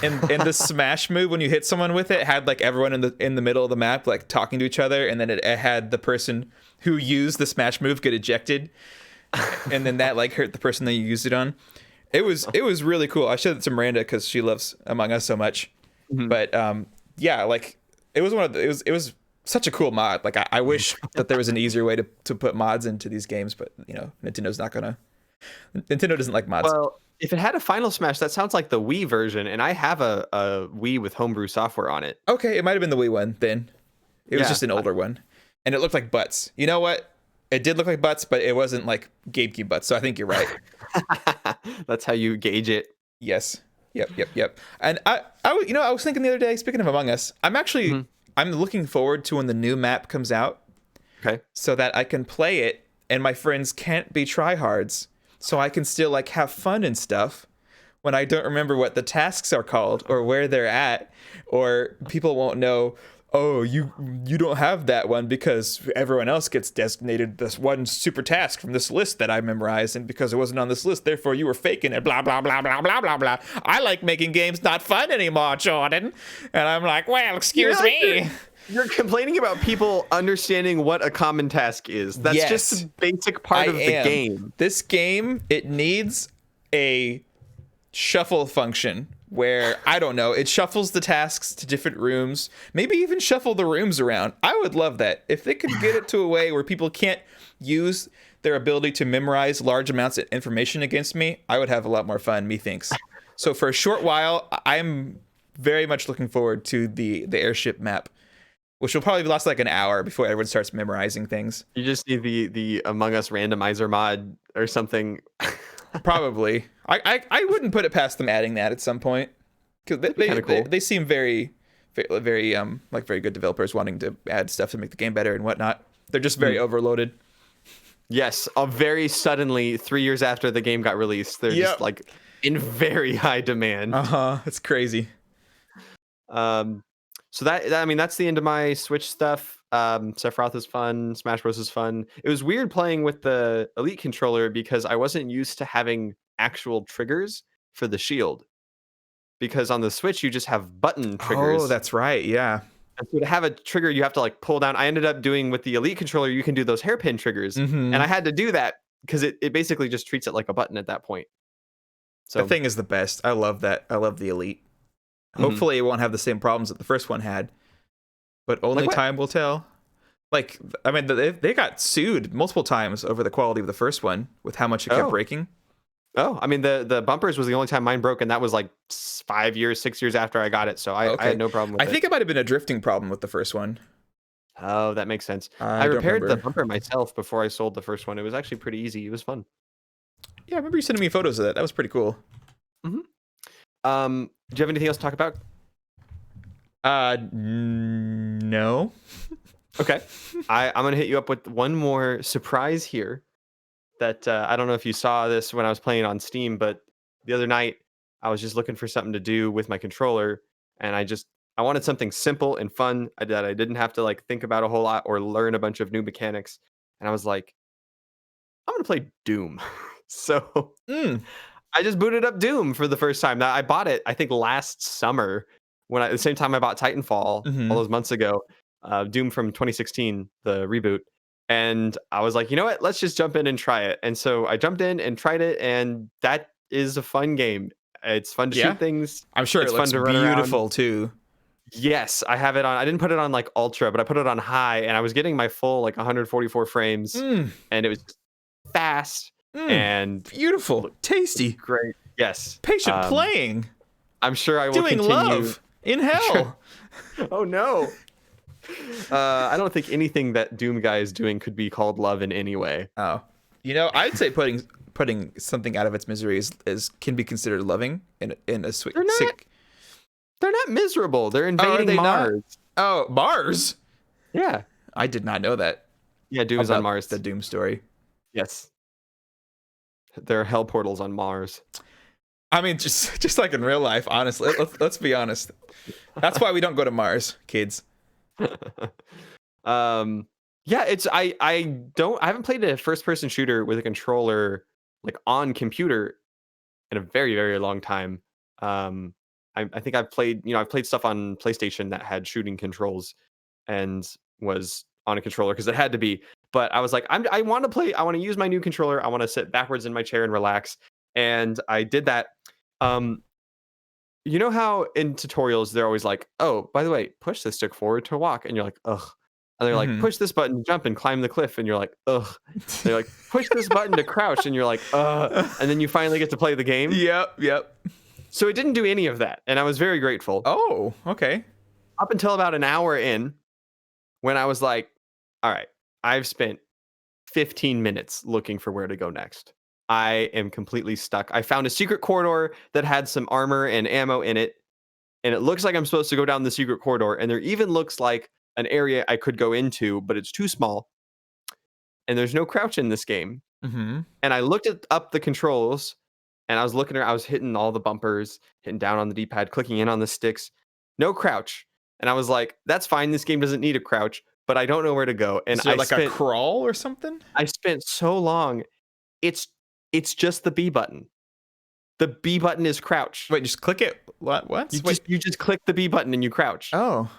And the smash move, when you hit someone with it, had like everyone in the middle of the map like talking to each other, and then it had the person who used the smash move get ejected, and then that like hurt the person that you used it on. It was really cool. I showed it to Miranda because she loves Among Us so much. But yeah, like it was such a cool mod. Like I wish that there was an easier way to put mods into these games, but Nintendo doesn't like mods. Well, if it had a Final Smash, that sounds like the Wii version, and I have a Wii with homebrew software on it. Okay, it might have been the Wii one then. It was Yeah. just an older one, and it looked like butts. You know what? It did look like butts, but it wasn't like GameCube butts. So I think you're right. That's how you gauge it. Yes. Yep. And I was thinking the other day. Speaking of Among Us, I'm looking forward to when the new map comes out, Okay. so that I can play it and my friends can't be tryhards, so I can still like have fun and stuff when I don't remember what the tasks are called or where they're at, or people won't know, oh, you don't have that one because everyone else gets designated this one super task from this list that I memorized, and because it wasn't on this list, therefore you were faking it, blah, blah, blah, blah, blah, blah, blah. I like making games not fun anymore, Jordan. And I'm like, well, excuse me. You're complaining about people understanding what a common task is. That's Yes. just a basic part of the game. This game, it needs a shuffle function where, I don't know, it shuffles the tasks to different rooms, maybe even shuffle the rooms around. I would love that. If they could get it to a way where people can't use their ability to memorize large amounts of information against me, I would have a lot more fun, methinks. So for a short while, I'm very much looking forward to the airship map, which will probably last like an hour before everyone starts memorizing things. You just need the Among Us randomizer mod or something. Probably. I wouldn't put it past them adding that at some point, because they seem very like very good developers wanting to add stuff to make the game better and whatnot. They're just very overloaded. Yes, very suddenly 3 years after the game got released, they're just like in very high demand. It's crazy. So I mean, that's the end of my Switch stuff. Sephiroth is fun. Smash Bros is fun. It was weird playing with the Elite controller because I wasn't used to having actual triggers for the shield. Because on the Switch, you just have button triggers. Oh, that's right. Yeah. And so to have a trigger, you have to like pull down. I ended up doing with the Elite controller, you can do those hairpin triggers. And I had to do that because it basically just treats it like a button at that point. So the thing is the best. I love that. I love the Elite. Hopefully it won't have the same problems that the first one had, but only time will tell. Like, I mean, they got sued multiple times over the quality of the first one with how much it kept breaking. Oh, I mean, the bumpers was the only time mine broke, and that was like 6 years after I got it, so I had no problem with it. I think it might have been a drifting problem with the first one. Oh, that makes sense. I repaired the bumper myself before I sold the first one. It was actually pretty easy. It was fun. Yeah, I remember you sending me photos of that. That was pretty cool. Do you have anything else to talk about? No. Okay. I'm going to hit you up with one more surprise here that I don't know if you saw this when I was playing on Steam, but the other night I was just looking for something to do with my controller, and I wanted something simple and fun that I didn't have to like think about a whole lot or learn a bunch of new mechanics. And I was like, I'm going to play Doom. So I just booted up Doom for the first time. Now, I bought it, I think, last summer at the same time I bought Titanfall all those months ago. Doom from 2016, the reboot. And I was like, you know what? Let's just jump in and try it. And so I jumped in and tried it, and that is a fun game. It's fun to shoot things. I'm sure it's fun to run beautiful around. Too. Yes, I have it on. I didn't put it on like ultra, but I put it on high, and I was getting my full like 144 frames, and it was fast and beautiful, tasty, great. Yes, patient playing. I'm sure I will doing continue. Love in hell. Oh no. I don't think anything that Doom guy is doing could be called love in any way. Oh, I'd say putting something out of its misery is can be considered loving in a sweet. They're not miserable. They're invading Mars. Not? Oh, Mars. Yeah, I did not know that. Yeah, Doom is on Mars. The Doom story. Yes, there are hell portals on Mars. I mean, just like in real life, honestly. Let's be honest. That's why we don't go to Mars, kids. Yeah, I haven't played a first person shooter with a controller like on computer in a very, very long time. I think I've played stuff on PlayStation that had shooting controls and was on a controller because it had to be. But I was like, I want to use my new controller. I want to sit backwards in my chair and relax. And I did that. You know how in tutorials they're always like, oh, by the way, push this stick forward to walk, and you're like, ugh. And they're like, push this button to jump and climb the cliff, and you're like, ugh. They're like, push this button to crouch, and you're like, ugh. And then you finally get to play the game. Yep. So it didn't do any of that, and I was very grateful. Oh, okay. Up until about an hour in, when I was like, all right, I've spent 15 minutes looking for where to go next. I am completely stuck. I found a secret corridor that had some armor and ammo in it, and it looks like I'm supposed to go down the secret corridor, and there even looks like an area I could go into, but it's too small, and there's no crouch in this game. And I looked up the controls, and I was looking around. I was hitting all the bumpers, hitting down on the D-pad, clicking in on the sticks. No crouch. And I was like, that's fine. This game doesn't need a crouch, but I don't know where to go. And I like a crawl or something? I spent so long. It's just the B button. The B button is crouch. Wait, just click it. What? You just click the B button and you crouch. Oh.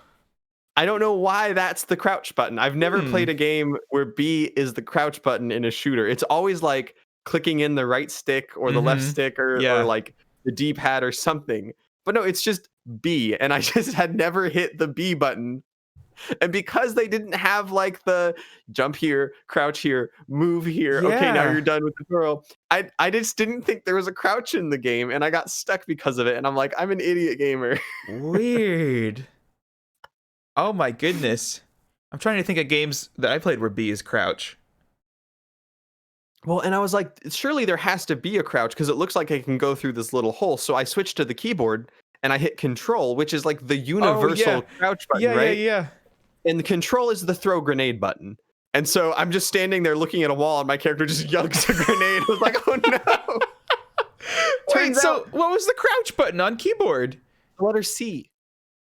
I don't know why that's the crouch button. I've never played a game where B is the crouch button in a shooter. It's always like clicking in the right stick or the left stick or like the D-pad or something. But no, it's just B. And I just had never hit the B button And because they didn't have like the jump here, crouch here, move here, okay, now Yeah. you're done with the throw. I just didn't think there was a crouch in the game, and I got stuck because of it. And I'm like, I'm an idiot gamer. Weird. Oh my goodness. I'm trying to think of games that I played where B is crouch. Well, and I was like, surely there has to be a crouch because it looks like I can go through this little hole. So I switched to the keyboard and I hit control, which is like the universal crouch button, right? Yeah. And the control is the throw grenade button. And so I'm just standing there looking at a wall and my character just yugs a grenade. I was like, oh no. Wait, so what was the crouch button on keyboard? Letter C.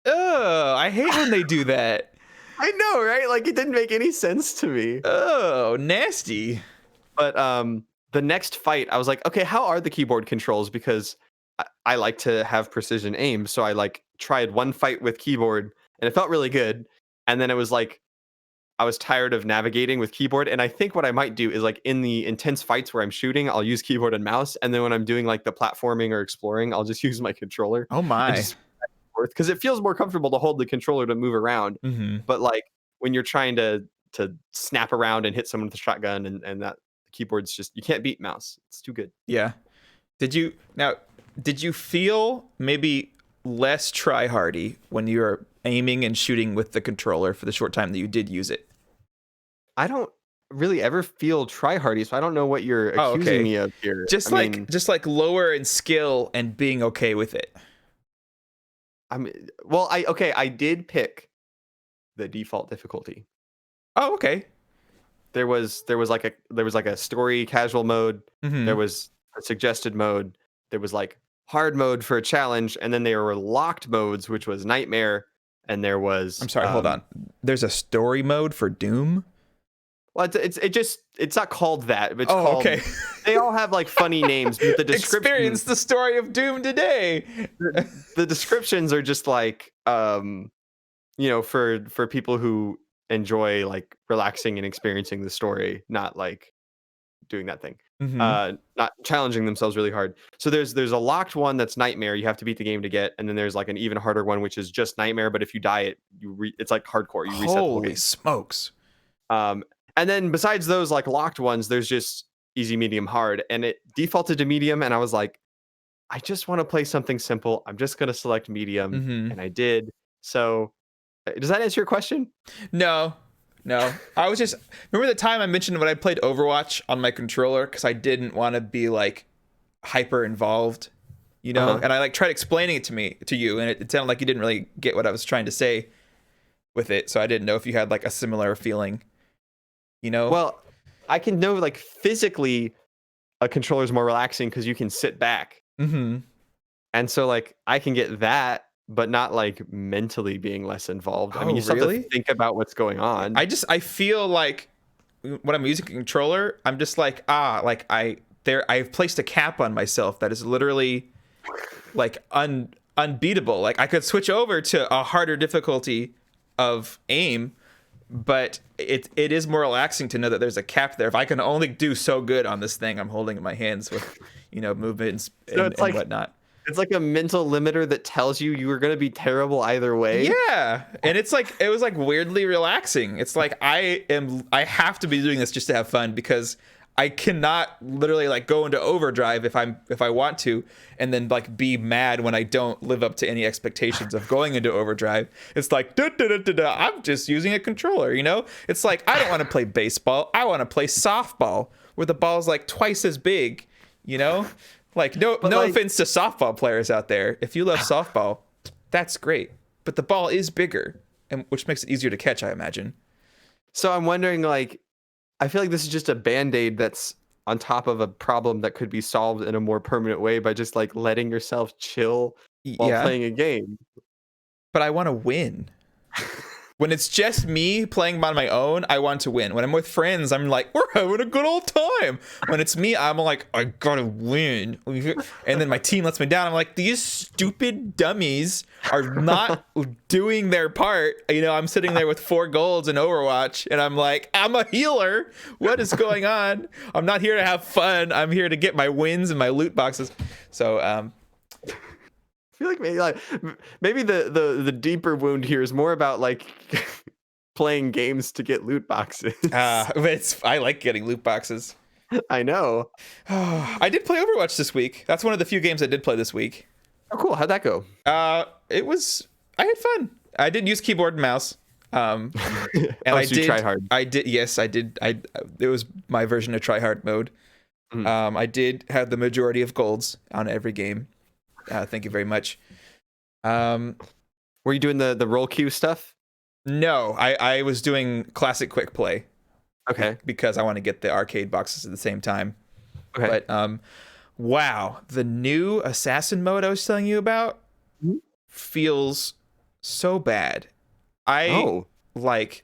Oh, I hate when they do that. I know, right? Like it didn't make any sense to me. Oh, nasty. But the next fight, I was like, okay, how are the keyboard controls? Because I like to have precision aim. So I like tried one fight with keyboard and it felt really good. And then it was like, I was tired of navigating with keyboard. And I think what I might do is like in the intense fights where I'm shooting, I'll use keyboard and mouse. And then when I'm doing like the platforming or exploring, I'll just use my controller. Oh my. Because it feels more comfortable to hold the controller to move around. Mm-hmm. But like when you're trying to snap around and hit someone with a shotgun and that the keyboard's just, you can't beat mouse. It's too good. Yeah. Did you feel maybe less try-hardy when you were aiming and shooting with the controller for the short time that you did use it? I don't really ever feel try-hardy, so I don't know what you're accusing me of here. Just like lower in skill and being okay with it. I did pick the default difficulty. Oh, okay. There was like a story casual mode. Mm-hmm. There was a suggested mode. There was like hard mode for a challenge, and then there were locked modes, which was nightmare. And there was. I'm sorry. Hold on. There's a story mode for Doom. Well, it's not called that. It's called. Okay. They all have like funny names, but the description. Experience the story of Doom today. The descriptions are just like, for people who enjoy like relaxing and experiencing the story, not like doing that thing. Mm-hmm. Not challenging themselves really hard. So there's a locked one that's nightmare. You have to beat the game to get, and then there's like an even harder one, which is just nightmare. But if you die, it's like hardcore. You reset the whole game. Holy smokes! And then besides those like locked ones, there's just easy, medium, hard, and it defaulted to medium. And I was like, I just want to play something simple. I'm just gonna select medium, and I did. So, does that answer your question? No. I was just remember the time I mentioned when I played Overwatch on my controller because I didn't want to be like hyper involved, and I like tried explaining it to you, and it sounded like you didn't really get what I was trying to say with it. So I didn't know if you had like a similar feeling, Well, I can know like physically a controller is more relaxing because you can sit back. Mm-hmm. And so like I can get that, but not like mentally being less involved. I mean, you still have to think about what's going on. I feel like when I'm using a controller, I'm just like, I've placed a cap on myself that is literally like unbeatable. Like I could switch over to a harder difficulty of aim, but it is more relaxing to know that there's a cap there. If I can only do so good on this thing I'm holding in my hands with, movements and whatnot. It's like a mental limiter that tells you were going to be terrible either way. Yeah. And it was like weirdly relaxing. It's like I have to be doing this just to have fun because I cannot literally like go into overdrive if I want to and then like be mad when I don't live up to any expectations of going into overdrive. It's like I'm just using a controller, It's like I don't want to play baseball. I want to play softball where the ball's like twice as big, Like no offense to softball players out there. If you love softball, that's great. But the ball is bigger, and which makes it easier to catch, I imagine. So I'm wondering, like, I feel like this is just a Band-Aid that's on top of a problem that could be solved in a more permanent way by just like letting yourself chill while playing a game. But I want to win. When it's just me playing on my own, I want to win. When I'm with friends, I'm like, we're having a good old time. When it's me, I'm like, I gotta win. And then my team lets me down. I'm like, these stupid dummies are not doing their part. I'm sitting there with 4 golds in Overwatch, and I'm like, I'm a healer. What is going on? I'm not here to have fun. I'm here to get my wins and my loot boxes. So, I feel like maybe the deeper wound here is more about like playing games to get loot boxes. I like getting loot boxes. I know. I did play Overwatch this week. That's one of the few games I did play this week. Oh, cool. How'd that go? I had fun. I did use keyboard and mouse. And I did try hard. I did. Yes, I did. It was my version of try hard mode. I did have the majority of golds on every game. Thank you very much. Were you doing the roll queue stuff? No, I was doing classic quick play. Okay. Because I want to get the arcade boxes at the same time. Okay. But wow, the new assassin mode I was telling you about feels so bad. You would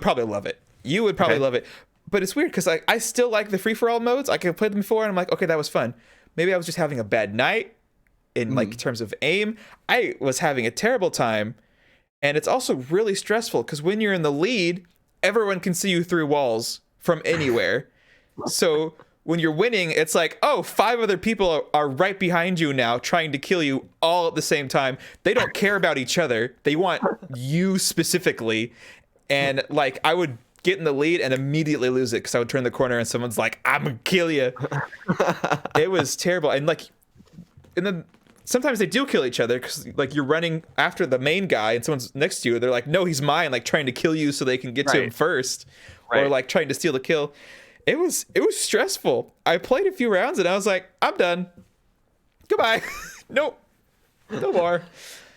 probably love it. You would probably love it. But it's weird because I still like the free-for-all modes. I could play them before and I'm like, okay, that was fun. Maybe I was just having a bad night in like terms of aim. I was having a terrible time. And it's also really stressful because when you're in the lead, everyone can see you through walls from anywhere. So when you're winning, it's like, oh, 5 other people are right behind you now trying to kill you all at the same time. They don't care about each other. They want you specifically. And like, I would get in the lead and immediately lose it because I would turn the corner and someone's like, I'm gonna kill you. It was terrible. And like, and then sometimes they do kill each other because like you're running after the main guy and someone's next to you. They're like, no, he's mine, like trying to kill you so they can get to him first, or like trying to steal the kill. It was stressful. I played a few rounds and I was like, I'm done. Goodbye. Nope. No more.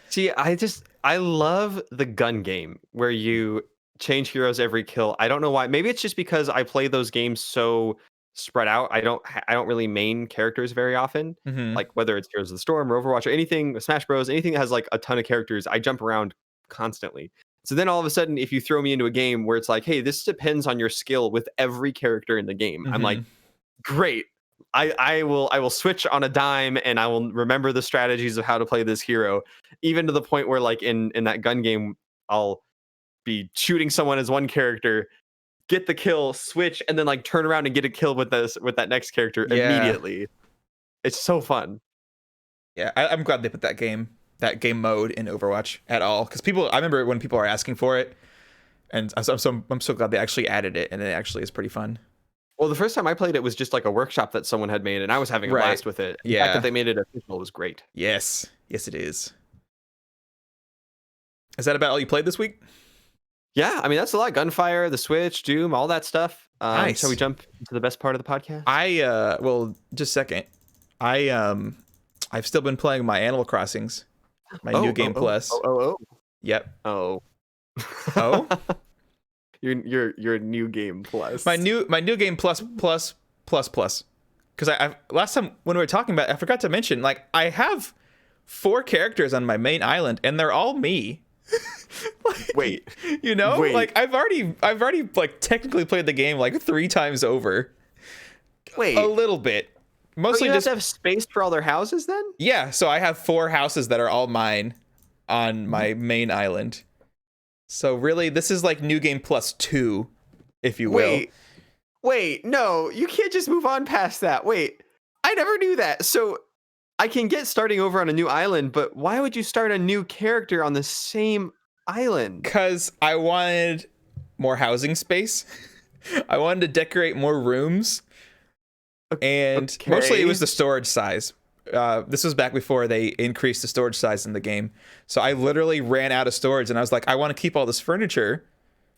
See, I love the gun game where you change heroes every kill. I don't know why. Maybe it's just because I play those games so spread out. I don't really main characters very often. Like whether it's Heroes of the Storm or Overwatch or anything, Smash Bros, anything that has like a ton of characters, I jump around constantly. So then all of a sudden, if you throw me into a game where it's like, hey, this depends on your skill with every character in the game, I'm like, great. I will switch on a dime and I will remember the strategies of how to play this hero, even to the point where like in that gun game, I'll be shooting someone as one character, get the kill, switch, and then like turn around and get a kill with that next character immediately. It's so fun. Yeah, I'm glad they put that game mode in Overwatch at all, because I remember when people are asking for it, and I'm so glad they actually added it, and it actually is pretty fun. Well, the first time I played it was just like a workshop that someone had made, and I was having a blast with it. The fact that they made it official was great. Yes, it is. Is that about all you played this week? Yeah, I mean that's a lot. Gunfire, the Switch, Doom, all that stuff. Nice. Shall we jump into the best part of the podcast? Well, just a second. I've still been playing my Animal Crossings, my new game plus. Yep. Oh. Your new game plus. My new game plus. Because I last time when we were talking about it, I forgot to mention, like, I have 4 characters on my main island and they're all me. Like, Wait. Like I've already like technically played the game like 3 times over. Wait. A little bit. Mostly you just have to have space for all their houses then? Yeah, so I have 4 houses that are all mine on my main island. So really, this is like New Game Plus 2, if you will. Wait, no, you can't just move on past that. Wait, I never knew that. So I can get starting over on a new island, but why would you start a new character on the same island? Because I wanted more housing space. I wanted to decorate more rooms. And mostly it was the storage size. This was back before they increased the storage size in the game. So I literally ran out of storage and I was like, I want to keep all this furniture.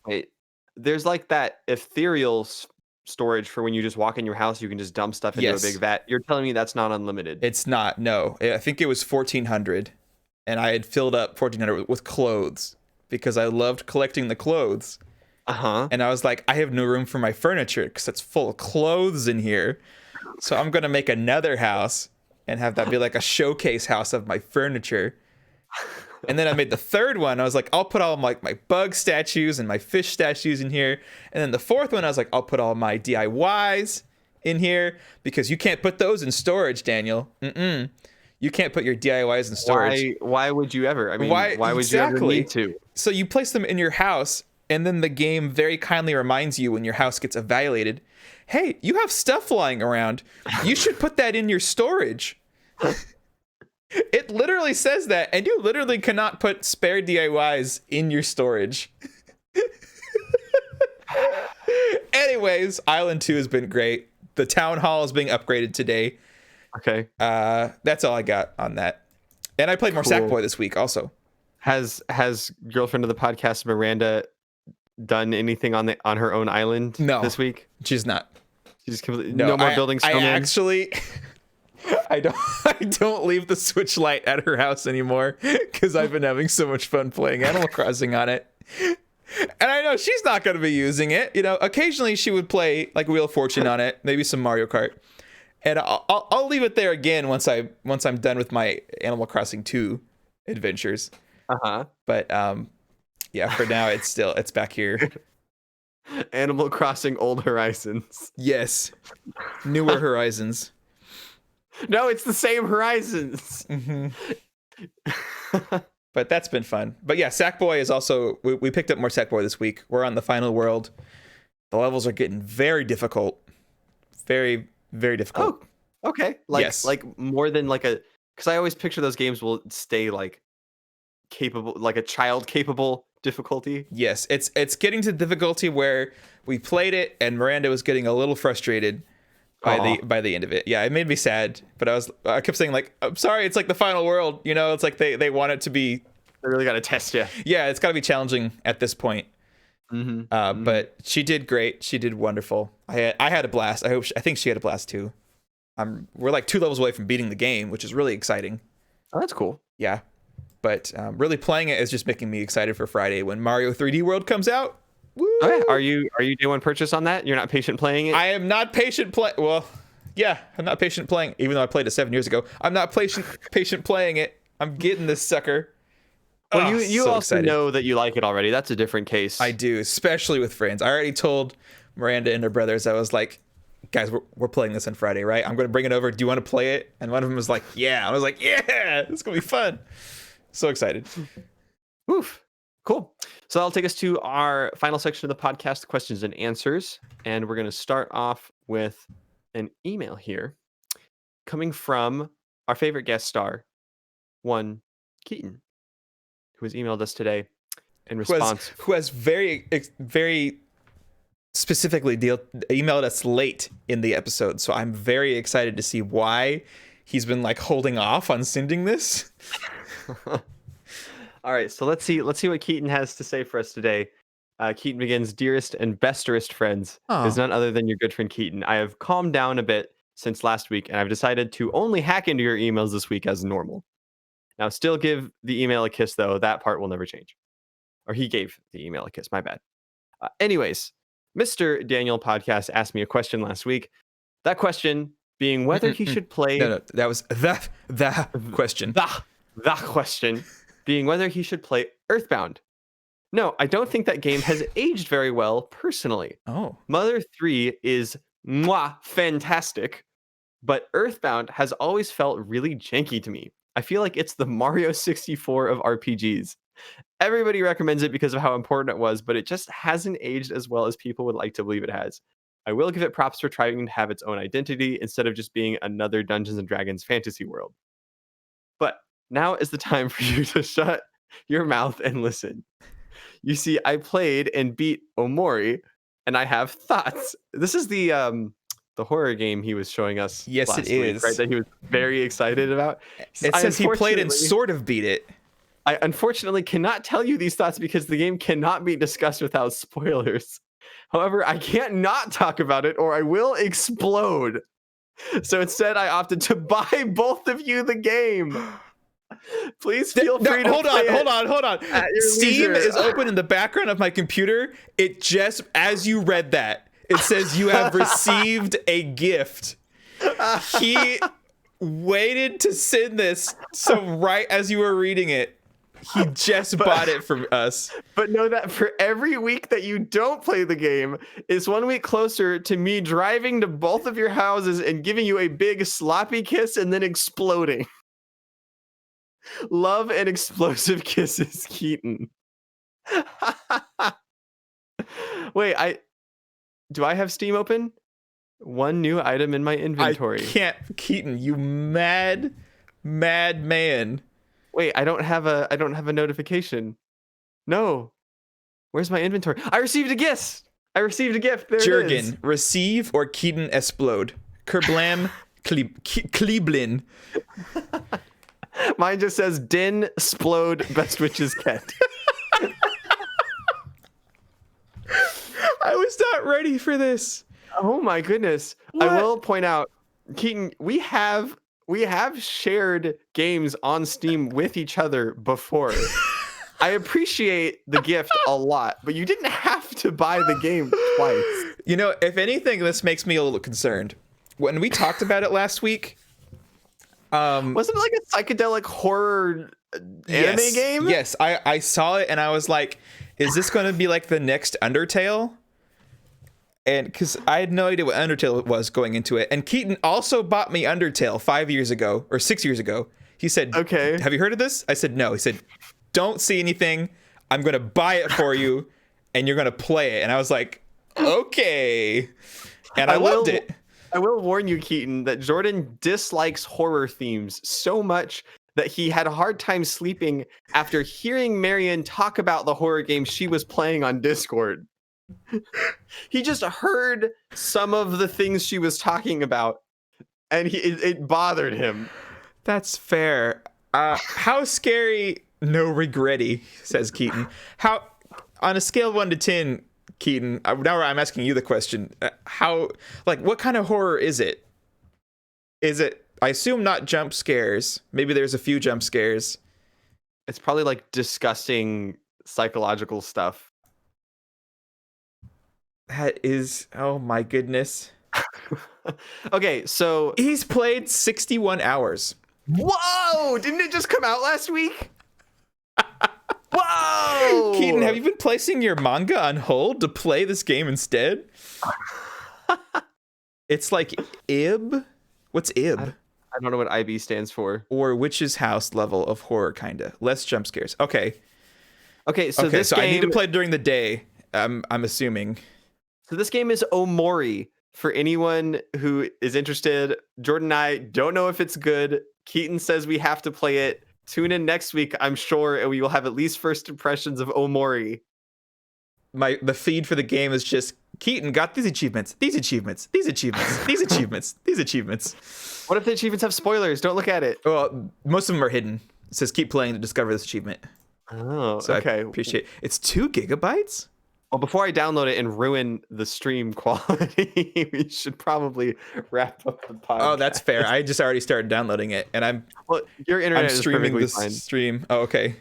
Wait, there's like that ethereal storage for when you just walk in your house, you can just dump stuff into a big vat. You're telling me that's not unlimited? It's not, no. I think it was 1,400. And I had filled up 1,400 with clothes because I loved collecting the clothes. And I was like, I have no room for my furniture because it's full of clothes in here. So I'm going to make another house and have that be like a showcase house of my furniture. And then I made the 3rd one. I was like, I'll put all my bug statues and my fish statues in here. And then the 4th one, I was like, I'll put all my DIYs in here because you can't put those in storage, Daniel. You can't put your DIYs in storage. Why would you ever? I mean, why would you ever need to? So you place them in your house, and then the game very kindly reminds you when your house gets evaluated, hey, you have stuff lying around. You should put that in your storage. It literally says that, and you literally cannot put spare DIYs in your storage. Anyways, Island 2 has been great. The town hall is being upgraded today. Okay. That's all I got on that. And I played more Sackboy this week also. Has girlfriend of the podcast Miranda done anything on her own island this week? She's not. She's completely no more building snowmen. I actually I don't leave the Switch Lite at her house anymore because I've been having so much fun playing Animal Crossing on it. And I know she's not going to be using it. You know, occasionally she would play like Wheel of Fortune on it, maybe some Mario Kart. And I'll leave it there again once I'm done with my Animal Crossing 2 adventures. But yeah, for now it's back here. Animal Crossing Old Horizons. Yes. Newer Horizons. No, it's the same Horizons. Mm-hmm. But that's been fun. But yeah, Sackboy is also we picked up more Sackboy this week. We're on the final world. The levels are getting very difficult. Very, very difficult. Oh, okay. Like more than like a, because I always picture those games will stay like capable, like a child capable difficulty. Yes, it's getting to the difficulty where we played it and Miranda was getting a little frustrated by the end of it. Yeah, it made me sad, but I kept saying like, I'm sorry, it's like the final world, you know, it's like they want it to be, they really got to test you. Yeah, it's got to be challenging at this point. But she did great. She did wonderful. I had a blast. I think she had a blast too. We're like 2 levels away from beating the game, which is really exciting. Oh, that's cool. Yeah. But really playing it is just making me excited for Friday when Mario 3D World comes out. Woo! Oh, yeah. Are you day one purchase on that? You're not patient playing it? I am not patient well, yeah, I'm not patient playing, even though I played it 7 years ago. I'm not patient playing it. I'm getting this sucker. Well, you so also excited. Know that you like it already. That's a different case. I do, especially with friends. I already told Miranda and her brothers, I was like, guys, we're playing this on Friday, right? I'm going to bring it over. Do you want to play it? And one of them was like, yeah. I was like, yeah, it's going to be fun. So excited. Oof. Cool. So that'll take us to our final section of the podcast, questions and answers. And we're going to start off with an email here coming from our favorite guest star, one Keaton, who has emailed us today in response. Who has very, very specifically emailed us late in the episode. So I'm very excited to see why he's been like holding off on sending this. All right, so let's see what Keaton has to say for us today. Keaton begins, dearest and besterest friends, is none other than your good friend Keaton. I have calmed down a bit since last week, and I've decided to only hack into your emails this week as normal. Now, still give the email a kiss, though. That part will never change. Or he gave the email a kiss, my bad. Anyways, Mr. Daniel Podcast asked me a question last week. That question being whether he should play... No, that was the question. The question being whether he should play Earthbound. No, I don't think that game has aged very well, personally. Oh. Mother 3 is fantastic, but Earthbound has always felt really janky to me. I feel like it's the Mario 64 of RPGs. Everybody recommends it because of how important it was, but it just hasn't aged as well as people would like to believe it has. I will give it props for trying to have its own identity instead of just being another Dungeons and Dragons fantasy world. But now is the time for you to shut your mouth and listen. You see, I played and beat Omori, and I have thoughts. This is the horror game he was showing us. Yes, last it week, is. right? That he was very excited about. It says he played and sort of beat it. I unfortunately cannot tell you these thoughts because the game cannot be discussed without spoilers. However, I can't not talk about it or I will explode. So instead, I opted to buy both of you the game. Please feel free to hold on. Steam leisure. is open in the background of my computer. It just, as you read that, it says you have received a gift. He waited to send this, so right as you were reading it, he just bought it from us. But know that for every week that you don't play the game is 1 week closer to me driving to both of your houses and giving you a big sloppy kiss and then exploding. Love and explosive kisses, Keaton. Wait, do I have Steam open? One new item in my inventory. I can't, Keaton, you mad Madman. Wait, I don't have a notification. No. Where's my inventory? I received a gift. There it is. Jurgen, receive or Keaton explode. Kerblam, Kleeblin. Mine just says Din Splode Best Witches Ket. I was not ready for this. Oh my goodness. What? I will point out, Keaton, we have shared games on Steam with each other before. I appreciate the gift a lot, but you didn't have to buy the game twice. You know, if anything, this makes me a little concerned. When we talked about it last week, wasn't it like a psychedelic horror anime game? Yes, I saw it and I was like, is this going to be like the next Undertale? And because I had no idea what Undertale was going into it. And Keaton also bought me Undertale 5 years ago or 6 years ago. He said, okay, have you heard of this? I said, no. He said, don't see anything. I'm going to buy it for you and you're going to play it. And I was like, okay. And I loved it. I will warn you, Keaton, that Jordan dislikes horror themes so much that he had a hard time sleeping after hearing Marion talk about the horror game she was playing on Discord. He just heard some of the things she was talking about, and it bothered him. That's fair. How scary, no regretty, says Keaton. How, on a scale of 1 to 10, Keaton, now I'm asking you the question, what kind of horror is it? Is it, I assume, not jump scares? Maybe there's a few jump scares. It's probably like disgusting psychological stuff. That is, oh my goodness. Okay, so he's played 61 hours. Whoa! Didn't it just come out last week? Whoa! Keaton, have you been placing your manga on hold to play this game instead? It's like IB. What's IB? I don't know what IB stands for. Or Witch's House level of horror, kinda. Less jump scares. Okay, so this game, I need to play during the day. I'm assuming. So this game is Omori. For anyone who is interested, Jordan and I don't know if it's good. Keaton says we have to play it. Tune in next week, I'm sure, and we will have at least first impressions of Omori. The feed for the game is just Keaton got these achievements, these achievements, these achievements, these achievements, these achievements. What if the achievements have spoilers? Don't look at it. Well, most of them are hidden. It says keep playing to discover this achievement. Oh, so okay. I appreciate it. It's 2 gigabytes? Well, before I download it and ruin the stream quality, we should probably wrap up the podcast. Oh, that's fair. I just already started downloading it, and your internet is streaming perfectly this fine. stream. Oh, okay.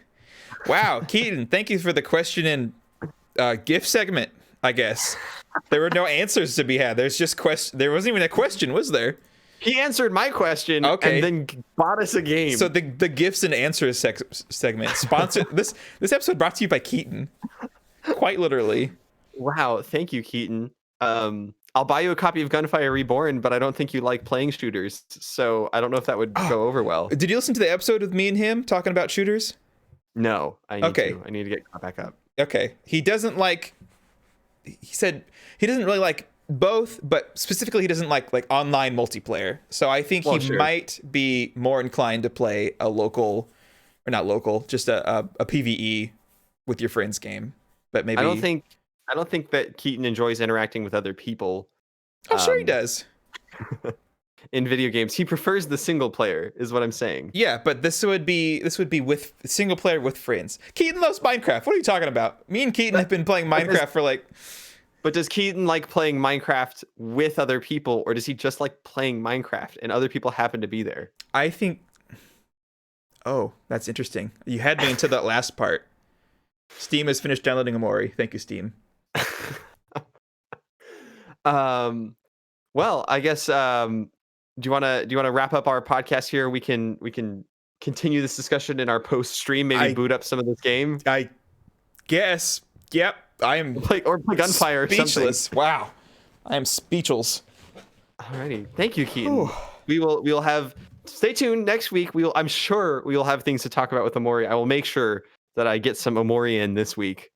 Wow, Keaton, thank you for the question and gift segment. I guess there were no answers to be had. There's just There wasn't even a question, was there? He answered my question, and then bought us a game. So the gifts and answers segment sponsored. This episode brought to you by Keaton. Quite literally. Wow, thank you, Keaton. I'll buy you a copy of Gunfire Reborn, but I don't think you like playing shooters, so I don't know if that would go over well. Did you listen to the episode with me and him talking about shooters? No, I need to. I need to get caught back up. Okay. He doesn't like. He said he doesn't really like both, but specifically he doesn't like online multiplayer. So I think he might be more inclined to play a local, or not local, just a PvE with your friends game. But maybe I don't think that Keaton enjoys interacting with other people. Oh, sure he does. In video games, he prefers the single player, is what I'm saying. Yeah, but this would be with single player with friends. Keaton loves Minecraft. What are you talking about? Me and Keaton have been playing Minecraft for like. But does Keaton like playing Minecraft with other people, or does he just like playing Minecraft and other people happen to be there? I think. Oh, that's interesting. You had me into that last part. Steam has finished downloading Omori. Thank you, Steam. Well, I guess do you want to wrap up our podcast here? We can continue this discussion in our post stream. Maybe boot up some of this game. I guess. Yep. I am play Gunfire or something. Wow. I am speechless. Alrighty. Thank you, Keaton. We will have. Stay tuned next week. I'm sure we will have things to talk about with Omori. I will make sure that I get some Omori in this week,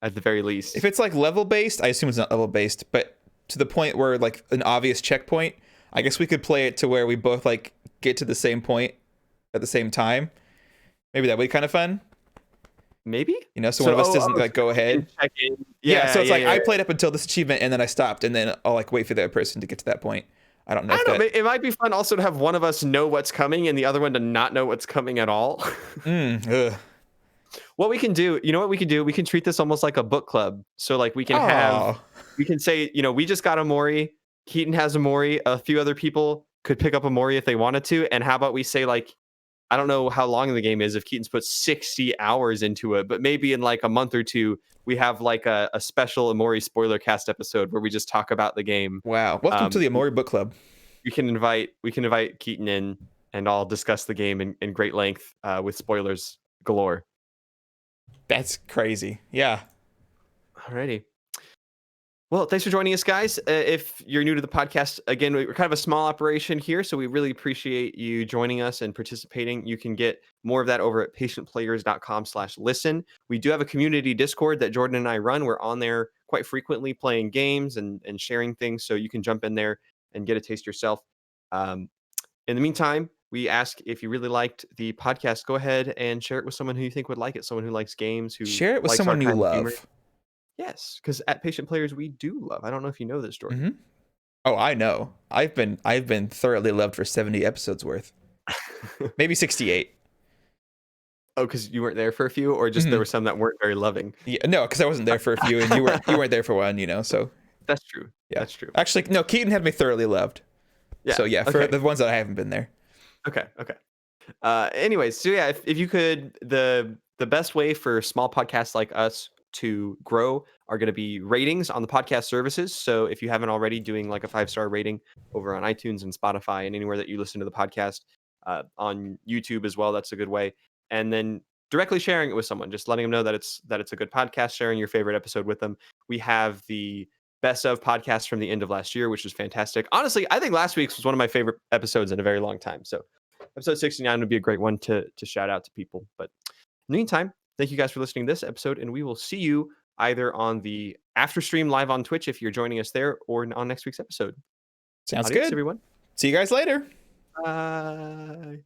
at the very least. If it's like level based, I assume it's not level based, but to the point where like an obvious checkpoint, I guess we could play it to where we both like get to the same point at the same time. Maybe that would be kind of fun. Maybe. So one of us doesn't like go ahead. Check in. Yeah, so it's like I played up until this achievement and then I stopped and then I'll like wait for the other person to get to that point. I don't know. It might be fun also to have one of us know what's coming and the other one to not know what's coming at all. What we can do, we can treat this almost like a book club. So like we can say, we just got Omori, Keaton has Omori, a few other people could pick up Omori if they wanted to. And how about we say like, I don't know how long the game is if Keaton's put 60 hours into it, but maybe in like a month or two, we have like a special Omori spoiler cast episode where we just talk about the game. Wow. Welcome to the Omori book club. We can invite Keaton in and I'll discuss the game in great length with spoilers galore. That's crazy. Yeah. Alrighty. Well, thanks for joining us, guys. If you're new to the podcast, again, we're kind of a small operation here, so we really appreciate you joining us and participating. You can get more of that over at patientplayers.com/listen. We do have a community Discord that Jordan and I run. We're on there quite frequently playing games and sharing things, so you can jump in there and get a taste yourself. In the meantime, we ask if you really liked the podcast, go ahead and share it with someone who you think would like it, someone who likes games, who share it with someone you love. Yes, because at Patient Players we do love. I don't know if you know this, Jordan. Mm-hmm. Oh, I know. I've been thoroughly loved for 70 episodes worth. Maybe 68. Oh, because you weren't there for a few, or just there were some that weren't very loving? Yeah, no, because I wasn't there for a few, and you weren't there for one, So that's true. Yeah, that's true. Actually, no, Keaton had me thoroughly loved. Yeah. So yeah, for the ones that I haven't been there. Okay. Anyways, so yeah, if you could, the best way for small podcasts like us to grow are going to be ratings on the podcast services. So if you haven't already, doing like a 5-star rating over on iTunes and Spotify and anywhere that you listen to the podcast, on YouTube as well, that's a good way. And then directly sharing it with someone, just letting them know that it's a good podcast, sharing your favorite episode with them. We have the best of podcasts from the end of last year, which was fantastic. Honestly, I think last week's was one of my favorite episodes in a very long time. So episode 69 would be a great one to shout out to people. But in the meantime, thank you guys for listening to this episode, and we will see you either on the after stream live on Twitch if you're joining us there, or on next week's episode. Sounds Adios, good, everyone. See you guys later. Bye.